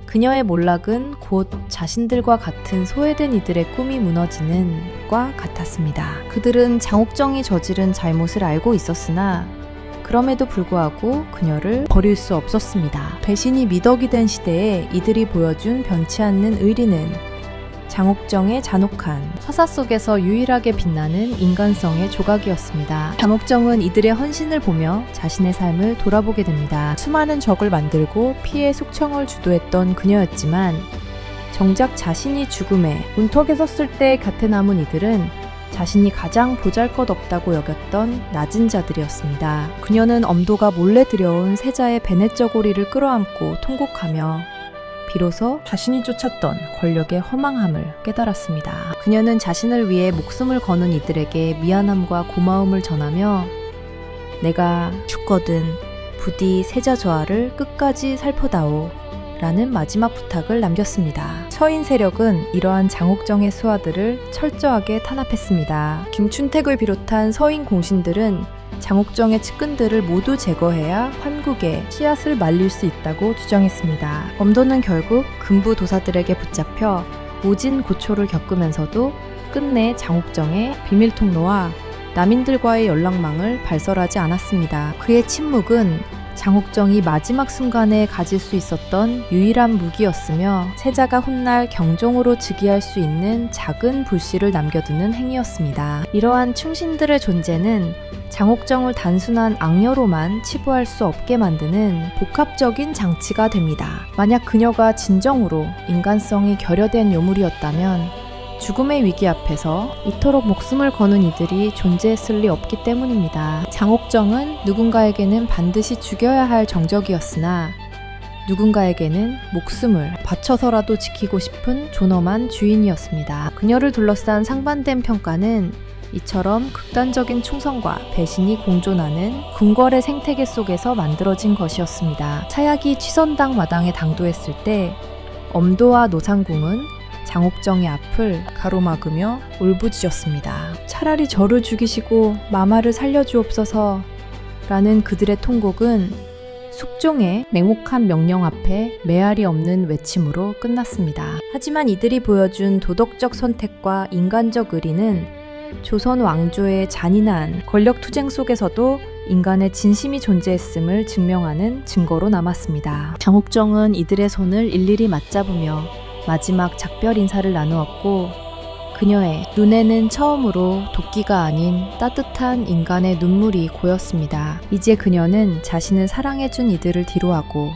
A: 그녀의 몰락은 곧 자신들과 같은 소외된 이들의 꿈이 무너지는 것과 같았습니다. 그들은 장옥정이 저지른 잘못을 알고 있었으나 그럼에도 불구하고 그녀를 버릴 수 없었습니다. 배신이 미덕이 된 시대에 이들이 보여준 변치 않는 의리는 장옥정의 잔혹한 서사 속에서 유일하게 빛나는 인간성의 조각이었습니다. 장옥정은 이들의 헌신을 보며 자신의 삶을 돌아보게 됩니다. 수많은 적을 만들고 피해 숙청을 주도했던 그녀였지만 정작 자신이 죽음에 문턱에 섰을 때 곁에 남은 이들은 자신이 가장 보잘것없다고 여겼던 낮은 자들이었습니다. 그녀는 엄도가 몰래 들여온 세자의 베넷저고리를 끌어안고 통곡하며 비로소 자신이 쫓았던 권력의 허망함을 깨달았습니다. 그녀는 자신을 위해 목숨을 거는 이들에게 미안함과 고마움을 전하며 내가 죽거든 부디 세자 저하를 끝까지 살펴다오 라는 마지막 부탁을 남겼습니다. 서인 세력은 이러한 장옥정의 수하들을 철저하게 탄압했습니다. 김춘택을 비롯한 서인 공신들은 장옥정의 측근들을 모두 제거해야 환국에 씨앗을 말릴 수 있다고 주장했습니다. 엄도는 결국 금부 도사들에게 붙잡혀 모진 고초를 겪으면서도 끝내 장옥정의 비밀 통로와 남인들과의 연락망을 발설하지 않았습니다. 그의 침묵은 장옥정이 마지막 순간에 가질 수 있었던 유일한 무기였으며 세자가 훗날 경종으로 즉위할 수 있는 작은 불씨를 남겨두는 행위였습니다. 이러한 충신들의 존재는 장옥정을 단순한 악녀로만 치부할 수 없게 만드는 복합적인 장치가 됩니다. 만약 그녀가 진정으로 인간성이 결여된 요물이었다면 죽음의 위기 앞에서 이토록 목숨을 거는 이들이 존재했을 리 없기 때문입니다. 장옥정은 누군가에게는 반드시 죽여야 할 정적이었으나 누군가에게는 목숨을 바쳐서라도 지키고 싶은 존엄한 주인이었습니다. 그녀를 둘러싼 상반된 평가는 이처럼 극단적인 충성과 배신이 공존하는 궁궐의 생태계 속에서 만들어진 것이었습니다. 차약이 취선당 마당에 당도했을 때 엄도와 노상궁은 장옥정의 앞을 가로막으며 울부짖었습니다. 차라리 저를 죽이시고 마마를 살려주옵소서 라는 그들의 통곡은 숙종의 맹목한 명령 앞에 메아리 없는 외침으로 끝났습니다. 하지만 이들이 보여준 도덕적 선택과 인간적 의리는 조선 왕조의 잔인한 권력 투쟁 속에서도 인간의 진심이 존재했음을 증명하는 증거로 남았습니다. 장옥정은 이들의 손을 일일이 맞잡으며 마지막 작별 인사를 나누었고 그녀의 눈에는 처음으로 도끼가 아닌 따뜻한 인간의 눈물이 고였습니다. 이제 그녀는 자신을 사랑해준 이들을 뒤로하고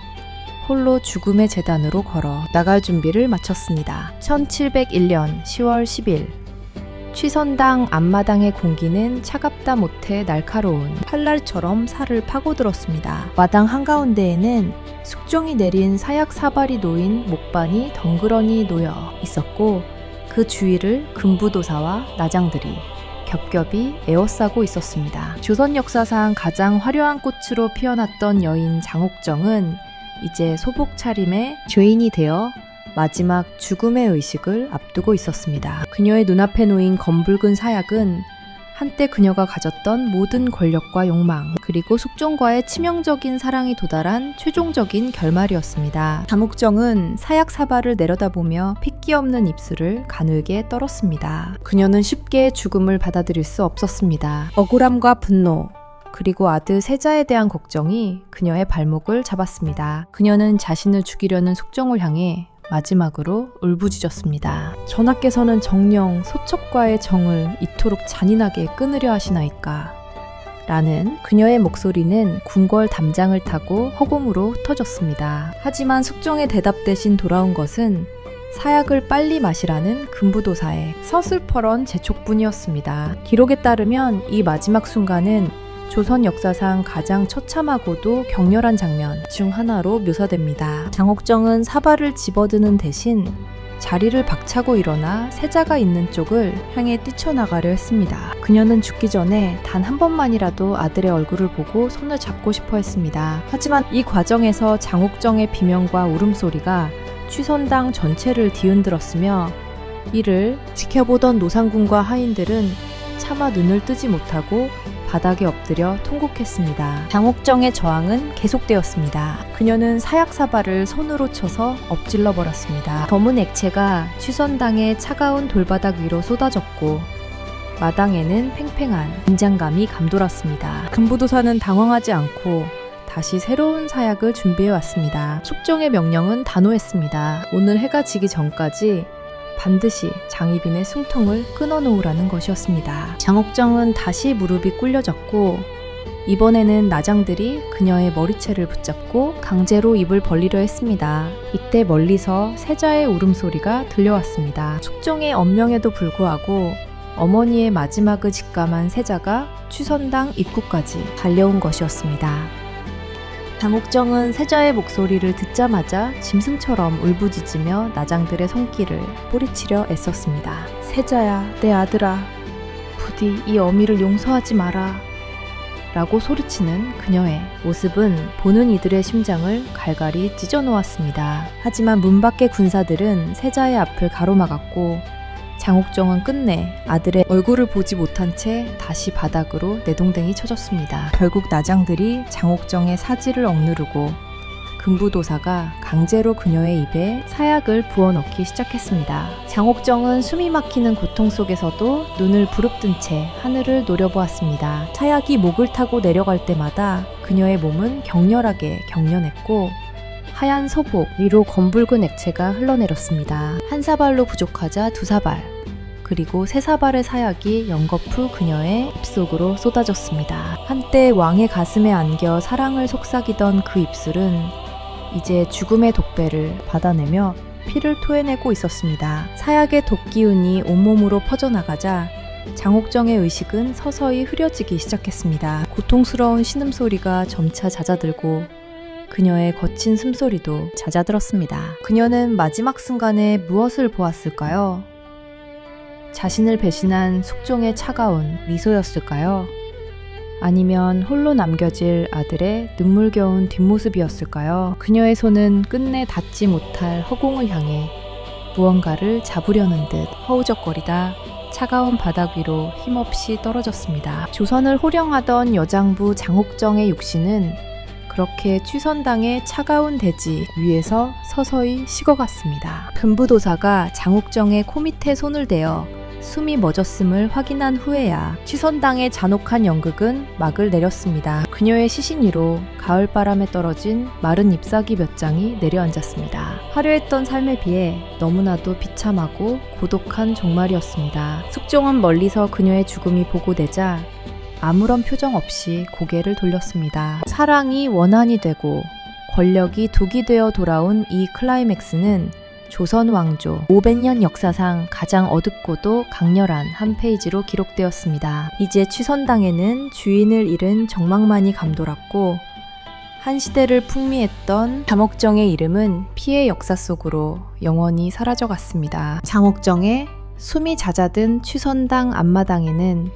A: 홀로 죽음의 제단으로 걸어 나갈 준비를 마쳤습니다. 1701년 10월 10일 취선당 앞마당의 공기는 차갑다 못해 날카로운 칼날처럼 살을 파고들었습니다. 마당 한가운데에는 숙종이 내린 사약 사발이 놓인 목반이 덩그러니 놓여 있었고 그 주위를 금부도사와 나장들이 겹겹이 에워싸고 있었습니다. 조선 역사상 가장 화려한 꽃으로 피어났던 여인 장옥정은 이제 소복 차림의 죄인이 되어 마지막 죽음의 의식을 앞두고 있었습니다. 그녀의 눈앞에 놓인 검붉은 사약은 한때 그녀가 가졌던 모든 권력과 욕망, 그리고 숙종과의 치명적인 사랑이 도달한 최종적인 결말이었습니다. 장옥정은 사약 사발을 내려다보며 새끼 없는 입술을 가늘게 떨었습니다. 그녀는 쉽게 죽음을 받아들일 수 없었습니다. 억울함과 분노, 그리고 아들 세자에 대한 걱정이 그녀의 발목을 잡았습니다. 그녀는 자신을 죽이려는 숙종을 향해 마지막으로 울부짖었습니다. 전하께서는 정녕 소첩과의 정을 이토록 잔인하게 끊으려 하시나이까? 라는 그녀의 목소리는 궁궐 담장을 타고 허공으로 흩어졌습니다. 하지만 숙종의 대답 대신 돌아온 것은 사약을 빨리 마시라는 금부도사의 서슬퍼런 재촉뿐이었습니다. 기록에 따르면 이 마지막 순간은 조선 역사상 가장 처참하고도 격렬한 장면 중 하나로 묘사됩니다. 장옥정은 사발을 집어드는 대신 자리를 박차고 일어나 세자가 있는 쪽을 향해 뛰쳐나가려 했습니다. 그녀는 죽기 전에 단 한 번만이라도 아들의 얼굴을 보고 손을 잡고 싶어 했습니다. 하지만 이 과정에서 장옥정의 비명과 울음소리가 취선당 전체를 뒤흔들었으며 이를 지켜보던 노상군과 하인들은 차마 눈을 뜨지 못하고 바닥에 엎드려 통곡했습니다. 장옥정의 저항은 계속되었습니다. 그녀는 사약사발을 손으로 쳐서 엎질러 버렸습니다. 검은 액체가 취선당의 차가운 돌바닥 위로 쏟아졌고 마당에는 팽팽한 긴장감이 감돌았습니다. 금부도사는 당황하지 않고 다시 새로운 사약을 준비해왔습니다. 숙종의 명령은 단호했습니다. 오늘 해가 지기 전까지 반드시 장희빈의 숨통을 끊어놓으라는 것이었습니다. 장옥정은 다시 무릎이 꿇려졌고 이번에는 나장들이 그녀의 머리채를 붙잡고 강제로 입을 벌리려 했습니다. 이때 멀리서 세자의 울음소리가 들려왔습니다. 숙종의 엄명에도 불구하고 어머니의 마지막을 직감한 세자가 취선당 입구까지 달려온 것이었습니다. 장옥정은 세자의 목소리를 듣자마자 짐승처럼 울부짖으며 나장들의 손길을 뿌리치려 애썼습니다. 세자야, 내 아들아, 부디 이 어미를 용서하지 마라 라고 소리치는 그녀의 모습은 보는 이들의 심장을 갈갈이 찢어놓았습니다. 하지만 문 밖의 군사들은 세자의 앞을 가로막았고 장옥정은 끝내 아들의 얼굴을 보지 못한 채 다시 바닥으로 내동댕이 쳐졌습니다. 결국 나장들이 장옥정의 사지를 억누르고 금부도사가 강제로 그녀의 입에 사약을 부어넣기 시작했습니다. 장옥정은 숨이 막히는 고통 속에서도 눈을 부릅뜬 채 하늘을 노려보았습니다. 사약이 목을 타고 내려갈 때마다 그녀의 몸은 격렬하게 경련했고 하얀 소복 위로 검붉은 액체가 흘러내렸습니다. 한 사발로 부족하자 두 사발, 그리고 세 사발의 사약이 연거푸 그녀의 입속으로 쏟아졌습니다. 한때 왕의 가슴에 안겨 사랑을 속삭이던 그 입술은 이제 죽음의 독배를 받아내며 피를 토해내고 있었습니다. 사약의 독기운이 온몸으로 퍼져나가자 장옥정의 의식은 서서히 흐려지기 시작했습니다. 고통스러운 신음소리가 점차 잦아들고 그녀의 거친 숨소리도 잦아들었습니다. 그녀는 마지막 순간에 무엇을 보았을까요? 자신을 배신한 숙종의 차가운 미소였을까요? 아니면 홀로 남겨질 아들의 눈물겨운 뒷모습이었을까요? 그녀의 손은 끝내 닿지 못할 허공을 향해 무언가를 잡으려는 듯 허우적거리다 차가운 바닥 위로 힘없이 떨어졌습니다. 조선을 호령하던 여장부 장옥정의 육신은 그렇게 취선당의 차가운 대지 위에서 서서히 식어갔습니다. 금부도사가 장옥정의 코 밑에 손을 대어 숨이 멎었음을 확인한 후에야 취선당의 잔혹한 연극은 막을 내렸습니다. 그녀의 시신 위로 가을바람에 떨어진 마른 잎사귀 몇 장이 내려앉았습니다. 화려했던 삶에 비해 너무나도 비참하고 고독한 종말이었습니다. 숙종은 멀리서 그녀의 죽음이 보고되자 아무런 표정 없이 고개를 돌렸습니다. 사랑이 원한이 되고 권력이 독이 되어 돌아온 이 클라이맥스는 조선 왕조 500년 역사상 가장 어둡고도 강렬한 한 페이지로 기록되었습니다. 이제 취선당에는 주인을 잃은 정막만이 감돌았고 한 시대를 풍미했던 장옥정의 이름은 피의 역사 속으로 영원히 사라져갔습니다. 장옥정의 숨이 잦아든 취선당 앞마당에는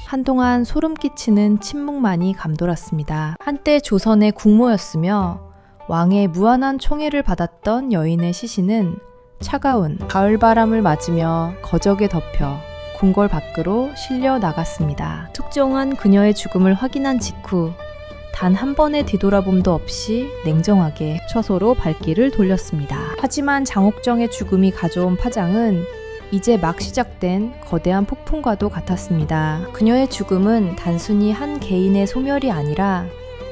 A: 한동안 소름 끼치는 침묵만이 감돌았습니다. 한때 조선의 국모였으며 왕의 무한한 총애를 받았던 여인의 시신은 차가운 가을바람을 맞으며 거적에 덮여 궁궐 밖으로 실려 나갔습니다. 숙종은 그녀의 죽음을 확인한 직후 단 한 번의 뒤돌아봄도 없이 냉정하게 처소로 발길을 돌렸습니다. 하지만 장옥정의 죽음이 가져온 파장은 이제 막 시작된 거대한 폭풍과도 같았습니다. 그녀의 죽음은 단순히 한 개인의 소멸이 아니라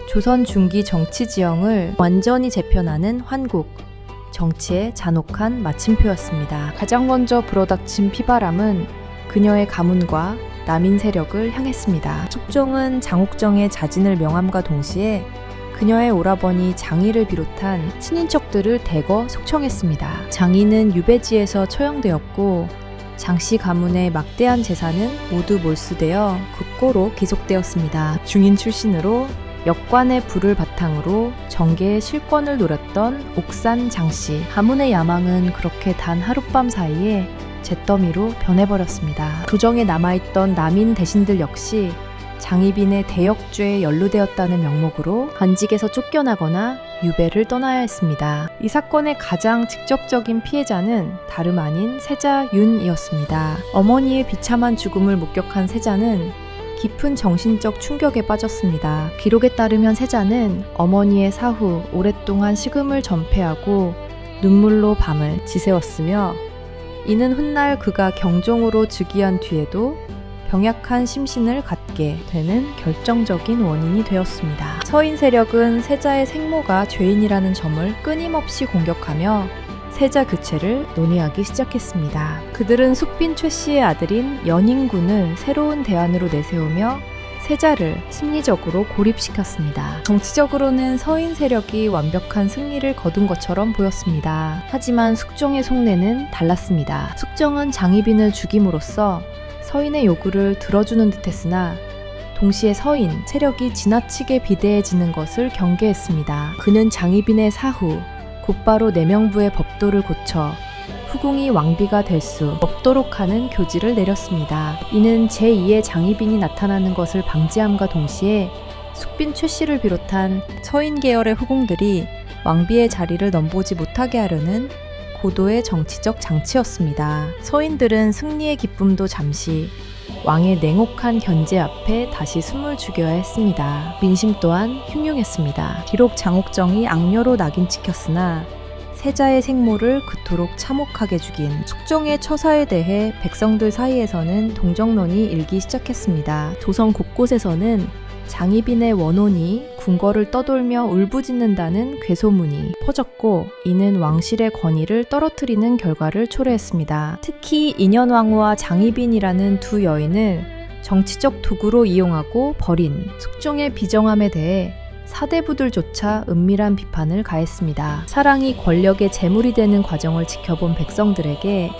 A: 조선 중기 정치 지형을 완전히 재편하는 환국, 정치의 잔혹한 마침표였습니다. 가장 먼저 불어닥친 피바람은 그녀의 가문과 남인 세력을 향했습니다. 숙종은 장옥정의 자진을 명함과 동시에 그녀의 오라버니 장희를 비롯한 친인척들을 대거 속청했습니다. 장희는 유배지에서 처형되었고 장씨 가문의 막대한 재산은 모두 몰수되어 국고로 기속되었습니다. 중인 출신으로 역관의 부를 바탕으로 정계의 실권을 노렸던 옥산 장씨. 가문의 야망은 그렇게 단 하룻밤 사이에 잿더미로 변해버렸습니다. 조정에 남아있던 남인 대신들 역시 장희빈의 대역죄에 연루되었다는 명목으로 관직에서 쫓겨나거나 유배를 떠나야 했습니다. 이 사건의 가장 직접적인 피해자는 다름 아닌 세자 윤이었습니다. 어머니의 비참한 죽음을 목격한 세자는 깊은 정신적 충격에 빠졌습니다. 기록에 따르면 세자는 어머니의 사후 오랫동안 식음을 전폐하고 눈물로 밤을 지새웠으며 이는 훗날 그가 경종으로 즉위한 뒤에도 병약한 심신을 갖게 되는 결정적인 원인이 되었습니다. 서인 세력은 세자의 생모가 죄인이라는 점을 끊임없이 공격하며 세자 교체를 논의하기 시작했습니다. 그들은 숙빈 최 씨의 아들인 연인군을 새로운 대안으로 내세우며 세자를 심리적으로 고립시켰습니다. 정치적으로는 서인 세력이 완벽한 승리를 거둔 것처럼 보였습니다. 하지만 숙종의 속내는 달랐습니다. 숙종은 장희빈을 죽임으로써 서인의 요구를 들어주는 듯했으나 동시에 서인 세력이 지나치게 비대해지는 것을 경계했습니다. 그는 장희빈의 사후 곧바로 내명부의 법도를 고쳐 후궁이 왕비가 될 수 없도록 하는 교지를 내렸습니다. 이는 제2의 장희빈이 나타나는 것을 방지함과 동시에 숙빈 최 씨를 비롯한 서인 계열의 후궁들이 왕비의 자리를 넘보지 못하게 하려는 고도의 정치적 장치였습니다. 서인들은 승리의 기쁨도 잠시 왕의 냉혹한 견제 앞에 다시 숨을 죽여야 했습니다. 민심 또한 흉흉했습니다. 비록 장옥정이 악녀로 낙인 찍혔으나 세자의 생모를 그토록 참혹하게 죽인 숙종의 처사에 대해 백성들 사이에서는 동정론이 일기 시작했습니다. 조선 곳곳에서는 장희빈의 원혼이 궁궐을 떠돌며 울부짖는다는 괴소문이 퍼졌고 이는 왕실의 권위를 떨어뜨리는 결과를 초래했습니다. 특히 인현왕후와 장희빈이라는 두 여인을 정치적 도구로 이용하고 버린 숙종의 비정함에 대해 사대부들조차 은밀한 비판을 가했습니다. 사랑이 권력의 재물이 되는 과정을 지켜본 백성들에게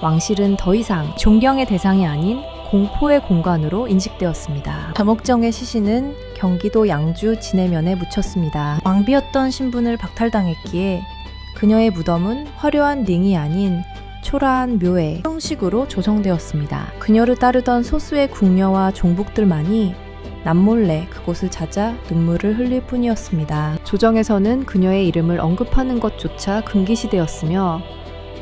A: 왕실은 더 이상 존경의 대상이 아닌 공포의 공간으로 인식되었습니다. 장옥정의 시신은 경기도 양주 진해면에 묻혔습니다. 왕비였던 신분을 박탈당했기에 그녀의 무덤은 화려한 링이 아닌 초라한 묘에 형식으로 조성되었습니다. 그녀를 따르던 소수의 궁녀와 종북들만이 남몰래 그곳을 찾아 눈물을 흘릴 뿐이었습니다. 조정에서는 그녀의 이름을 언급하는 것조차 금기시되었으며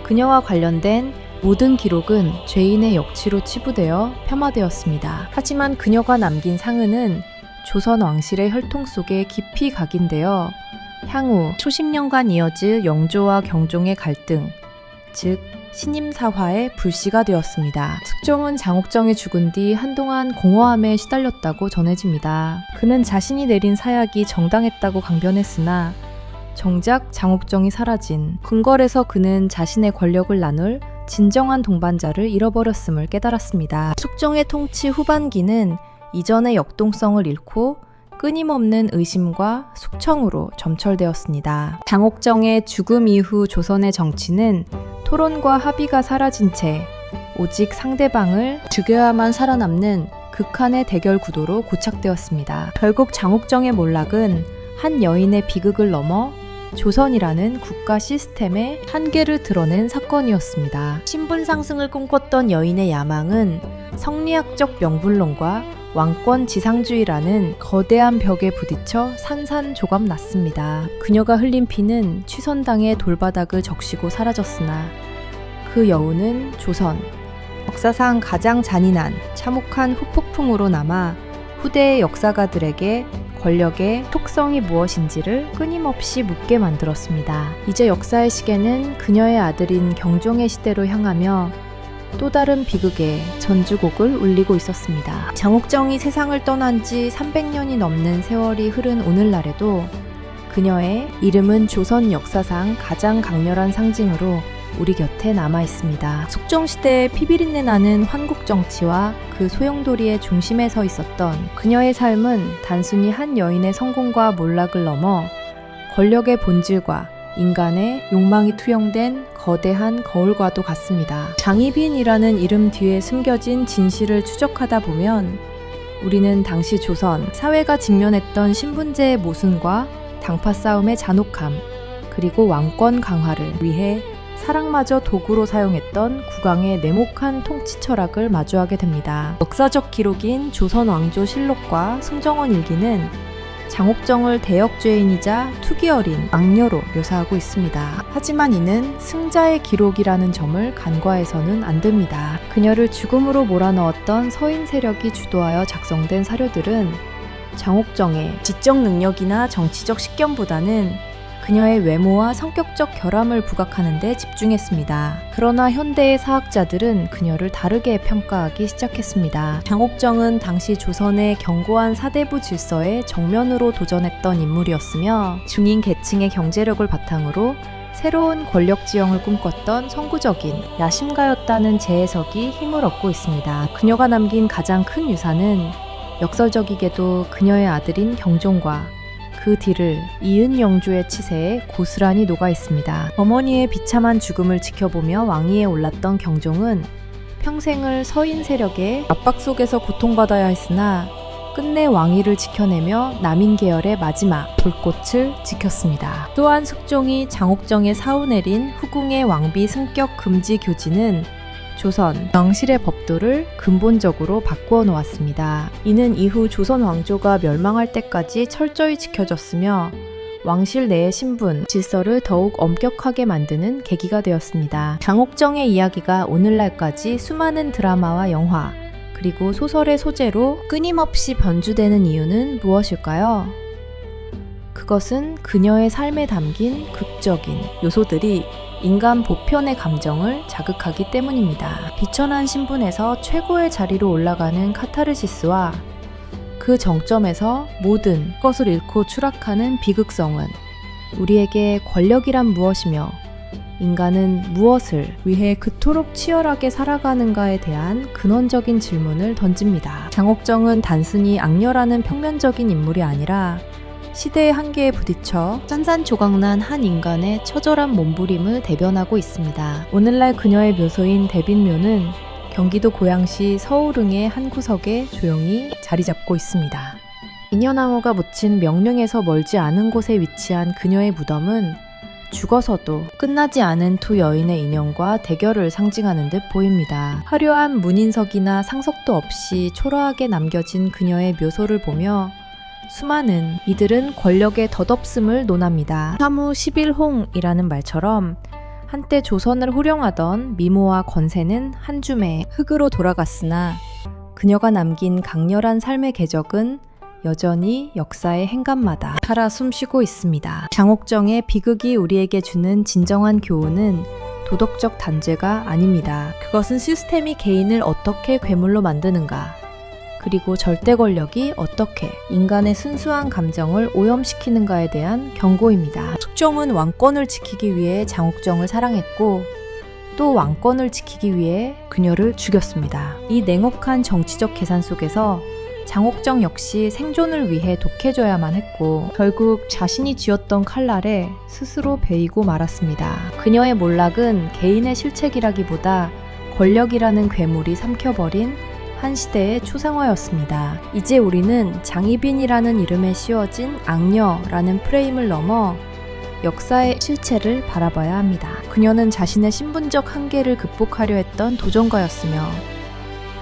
A: 그녀와 관련된 모든 기록은 죄인의 역치로 치부되어 폄하되었습니다. 하지만 그녀가 남긴 상흔은 조선 왕실의 혈통 속에 깊이 각인되어 향후 수십 년간 이어질 영조와 경종의 갈등, 즉 신임사화의 불씨가 되었습니다. 숙종은 장옥정이 죽은 뒤 한동안 공허함에 시달렸다고 전해집니다. 그는 자신이 내린 사약이 정당했다고 강변했으나 정작 장옥정이 사라진 궁궐에서 그는 자신의 권력을 나눌 진정한 동반자를 잃어버렸음을 깨달았습니다. 숙종의 통치 후반기는 이전의 역동성을 잃고 끊임없는 의심과 숙청으로 점철되었습니다. 장옥정의 죽음 이후 조선의 정치는 토론과 합의가 사라진 채 오직 상대방을 죽여야만 살아남는 극한의 대결 구도로 고착되었습니다. 결국 장옥정의 몰락은 한 여인의 비극을 넘어 조선이라는 국가 시스템의 한계를 드러낸 사건이었습니다. 신분 상승을 꿈꿨던 여인의 야망은 성리학적 명분론과 왕권 지상주의라는 거대한 벽에 부딪혀 산산조각 났습니다. 그녀가 흘린 피는 취선당의 돌바닥을 적시고 사라졌으나 그 여운은 조선 역사상 가장 잔인한 참혹한 후폭풍으로 남아 후대의 역사가들에게 권력의 속성이 무엇인지를 끊임없이 묻게 만들었습니다. 이제 역사의 시계는 그녀의 아들인 경종의 시대로 향하며 또 다른 비극의 전주곡을 울리고 있었습니다. 장옥정이 세상을 떠난 지 300년이 넘는 세월이 흐른 오늘날에도 그녀의 이름은 조선 역사상 가장 강렬한 상징으로 우리 곁에 남아 있습니다. 숙종시대의 피비린내 나는 환국정치와 그 소용돌이의 중심에 서 있었던 그녀의 삶은 단순히 한 여인의 성공과 몰락을 넘어 권력의 본질과 인간의 욕망이 투영된 거대한 거울과도 같습니다. 장희빈이라는 이름 뒤에 숨겨진 진실을 추적하다 보면 우리는 당시 조선 사회가 직면했던 신분제의 모순과 당파 싸움의 잔혹함, 그리고 왕권 강화를 위해 사랑마저 도구로 사용했던 국왕의 냉혹한 통치 철학을 마주하게 됩니다. 역사적 기록인 조선 왕조 실록과 승정원 일기는 장옥정을 대역죄인이자 투기 어린 악녀로 묘사하고 있습니다. 하지만 이는 승자의 기록이라는 점을 간과해서는 안 됩니다. 그녀를 죽음으로 몰아넣었던 서인 세력이 주도하여 작성된 사료들은 장옥정의 지적 능력이나 정치적 식견보다는 그녀의 외모와 성격적 결함을 부각하는 데 집중했습니다. 그러나 현대의 사학자들은 그녀를 다르게 평가하기 시작했습니다. 장옥정은 당시 조선의 견고한 사대부 질서에 정면으로 도전했던 인물이었으며 중인 계층의 경제력을 바탕으로 새로운 권력 지형을 꿈꿨던 선구적인 야심가였다는 재해석이 힘을 얻고 있습니다. 그녀가 남긴 가장 큰 유산은 역설적이게도 그녀의 아들인 경종과 그 뒤를 이은 영조의 치세에 고스란히 녹아 있습니다. 어머니의 비참한 죽음을 지켜보며 왕위에 올랐던 경종은 평생을 서인 세력의 압박 속에서 고통받아야 했으나 끝내 왕위를 지켜내며 남인 계열의 마지막 불꽃을 지켰습니다. 또한 숙종이 장옥정에 사우내린 후궁의 왕비 승격 금지 교지는 조선 왕실의 법도를 근본적으로 바꾸어 놓았습니다. 이는 이후 조선 왕조가 멸망할 때까지 철저히 지켜졌으며 왕실 내의 신분, 질서를 더욱 엄격하게 만드는 계기가 되었습니다. 장옥정의 이야기가 오늘날까지 수많은 드라마와 영화, 그리고 소설의 소재로 끊임없이 변주되는 이유는 무엇일까요? 그것은 그녀의 삶에 담긴 극적인 요소들이 인간 보편의 감정을 자극하기 때문입니다. 비천한 신분에서 최고의 자리로 올라가는 카타르시스와 그 정점에서 모든 것을 잃고 추락하는 비극성은 우리에게 권력이란 무엇이며 인간은 무엇을 위해 그토록 치열하게 살아가는가에 대한 근원적인 질문을 던집니다. 장옥정은 단순히 악녀라는 평면적인 인물이 아니라 시대의 한계에 부딪혀 산산조각난 한 인간의 처절한 몸부림을 대변하고 있습니다. 오늘날 그녀의 묘소인 대빈묘는 경기도 고양시 서울릉의 한 구석에 조용히 자리 잡고 있습니다. 인여나무가 묻힌 명릉에서 멀지 않은 곳에 위치한 그녀의 무덤은 죽어서도 끝나지 않은 두 여인의 인연과 대결을 상징하는 듯 보입니다. 화려한 문인석이나 상석도 없이 초라하게 남겨진 그녀의 묘소를 보며 수많은 이들은 권력의 덧없음을 논합니다. 사무 11홍이라는 말처럼 한때 조선을 호령하던 미모와 권세는 한 줌의 흙으로 돌아갔으나 그녀가 남긴 강렬한 삶의 궤적은 여전히 역사의 행간마다 살아 숨쉬고 있습니다. 장옥정의 비극이 우리에게 주는 진정한 교훈은 도덕적 단죄가 아닙니다. 그것은 시스템이 개인을 어떻게 괴물로 만드는가, 그리고 절대 권력이 어떻게 인간의 순수한 감정을 오염시키는가에 대한 경고입니다. 숙종은 왕권을 지키기 위해 장옥정을 사랑했고 또 왕권을 지키기 위해 그녀를 죽였습니다. 이 냉혹한 정치적 계산 속에서 장옥정 역시 생존을 위해 독해져야만 했고 결국 자신이 쥐었던 칼날에 스스로 베이고 말았습니다. 그녀의 몰락은 개인의 실책이라기보다 권력이라는 괴물이 삼켜버린 한 시대의 초상화였습니다. 이제 우리는 장희빈이라는 이름에 씌워진 악녀라는 프레임을 넘어 역사의 실체를 바라봐야 합니다. 그녀는 자신의 신분적 한계를 극복하려 했던 도전가였으며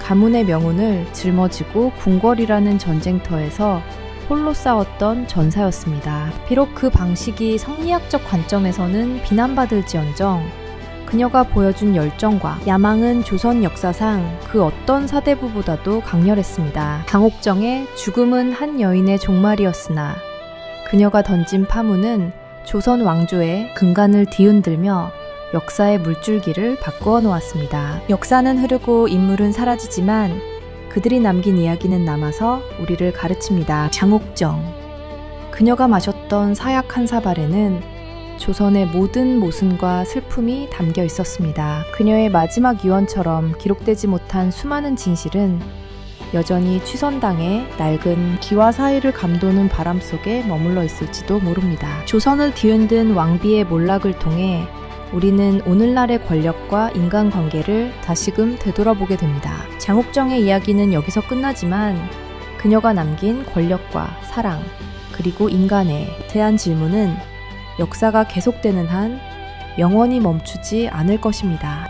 A: 가문의 명운을 짊어지고 궁궐이라는 전쟁터에서 홀로 싸웠던 전사였습니다. 비록 그 방식이 성리학적 관점에서는 비난받을지언정 그녀가 보여준 열정과 야망은 조선 역사상 그 어떤 사대부보다도 강렬했습니다. 장옥정의 죽음은 한 여인의 종말이었으나 그녀가 던진 파문은 조선 왕조의 근간을 뒤흔들며 역사의 물줄기를 바꾸어 놓았습니다. 역사는 흐르고 인물은 사라지지만 그들이 남긴 이야기는 남아서 우리를 가르칩니다. 장옥정. 그녀가 마셨던 사약 한 사발에는 조선의 모든 모순과 슬픔이 담겨 있었습니다. 그녀의 마지막 유언처럼 기록되지 못한 수많은 진실은 여전히 취선당의 낡은 기와 사이를 감도는 바람 속에 머물러 있을지도 모릅니다. 조선을 뒤흔든 왕비의 몰락을 통해 우리는 오늘날의 권력과 인간관계를 다시금 되돌아보게 됩니다. 장옥정의 이야기는 여기서 끝나지만 그녀가 남긴 권력과 사랑 그리고 인간에 대한 질문은 역사가 계속되는 한 영원히 멈추지 않을 것입니다.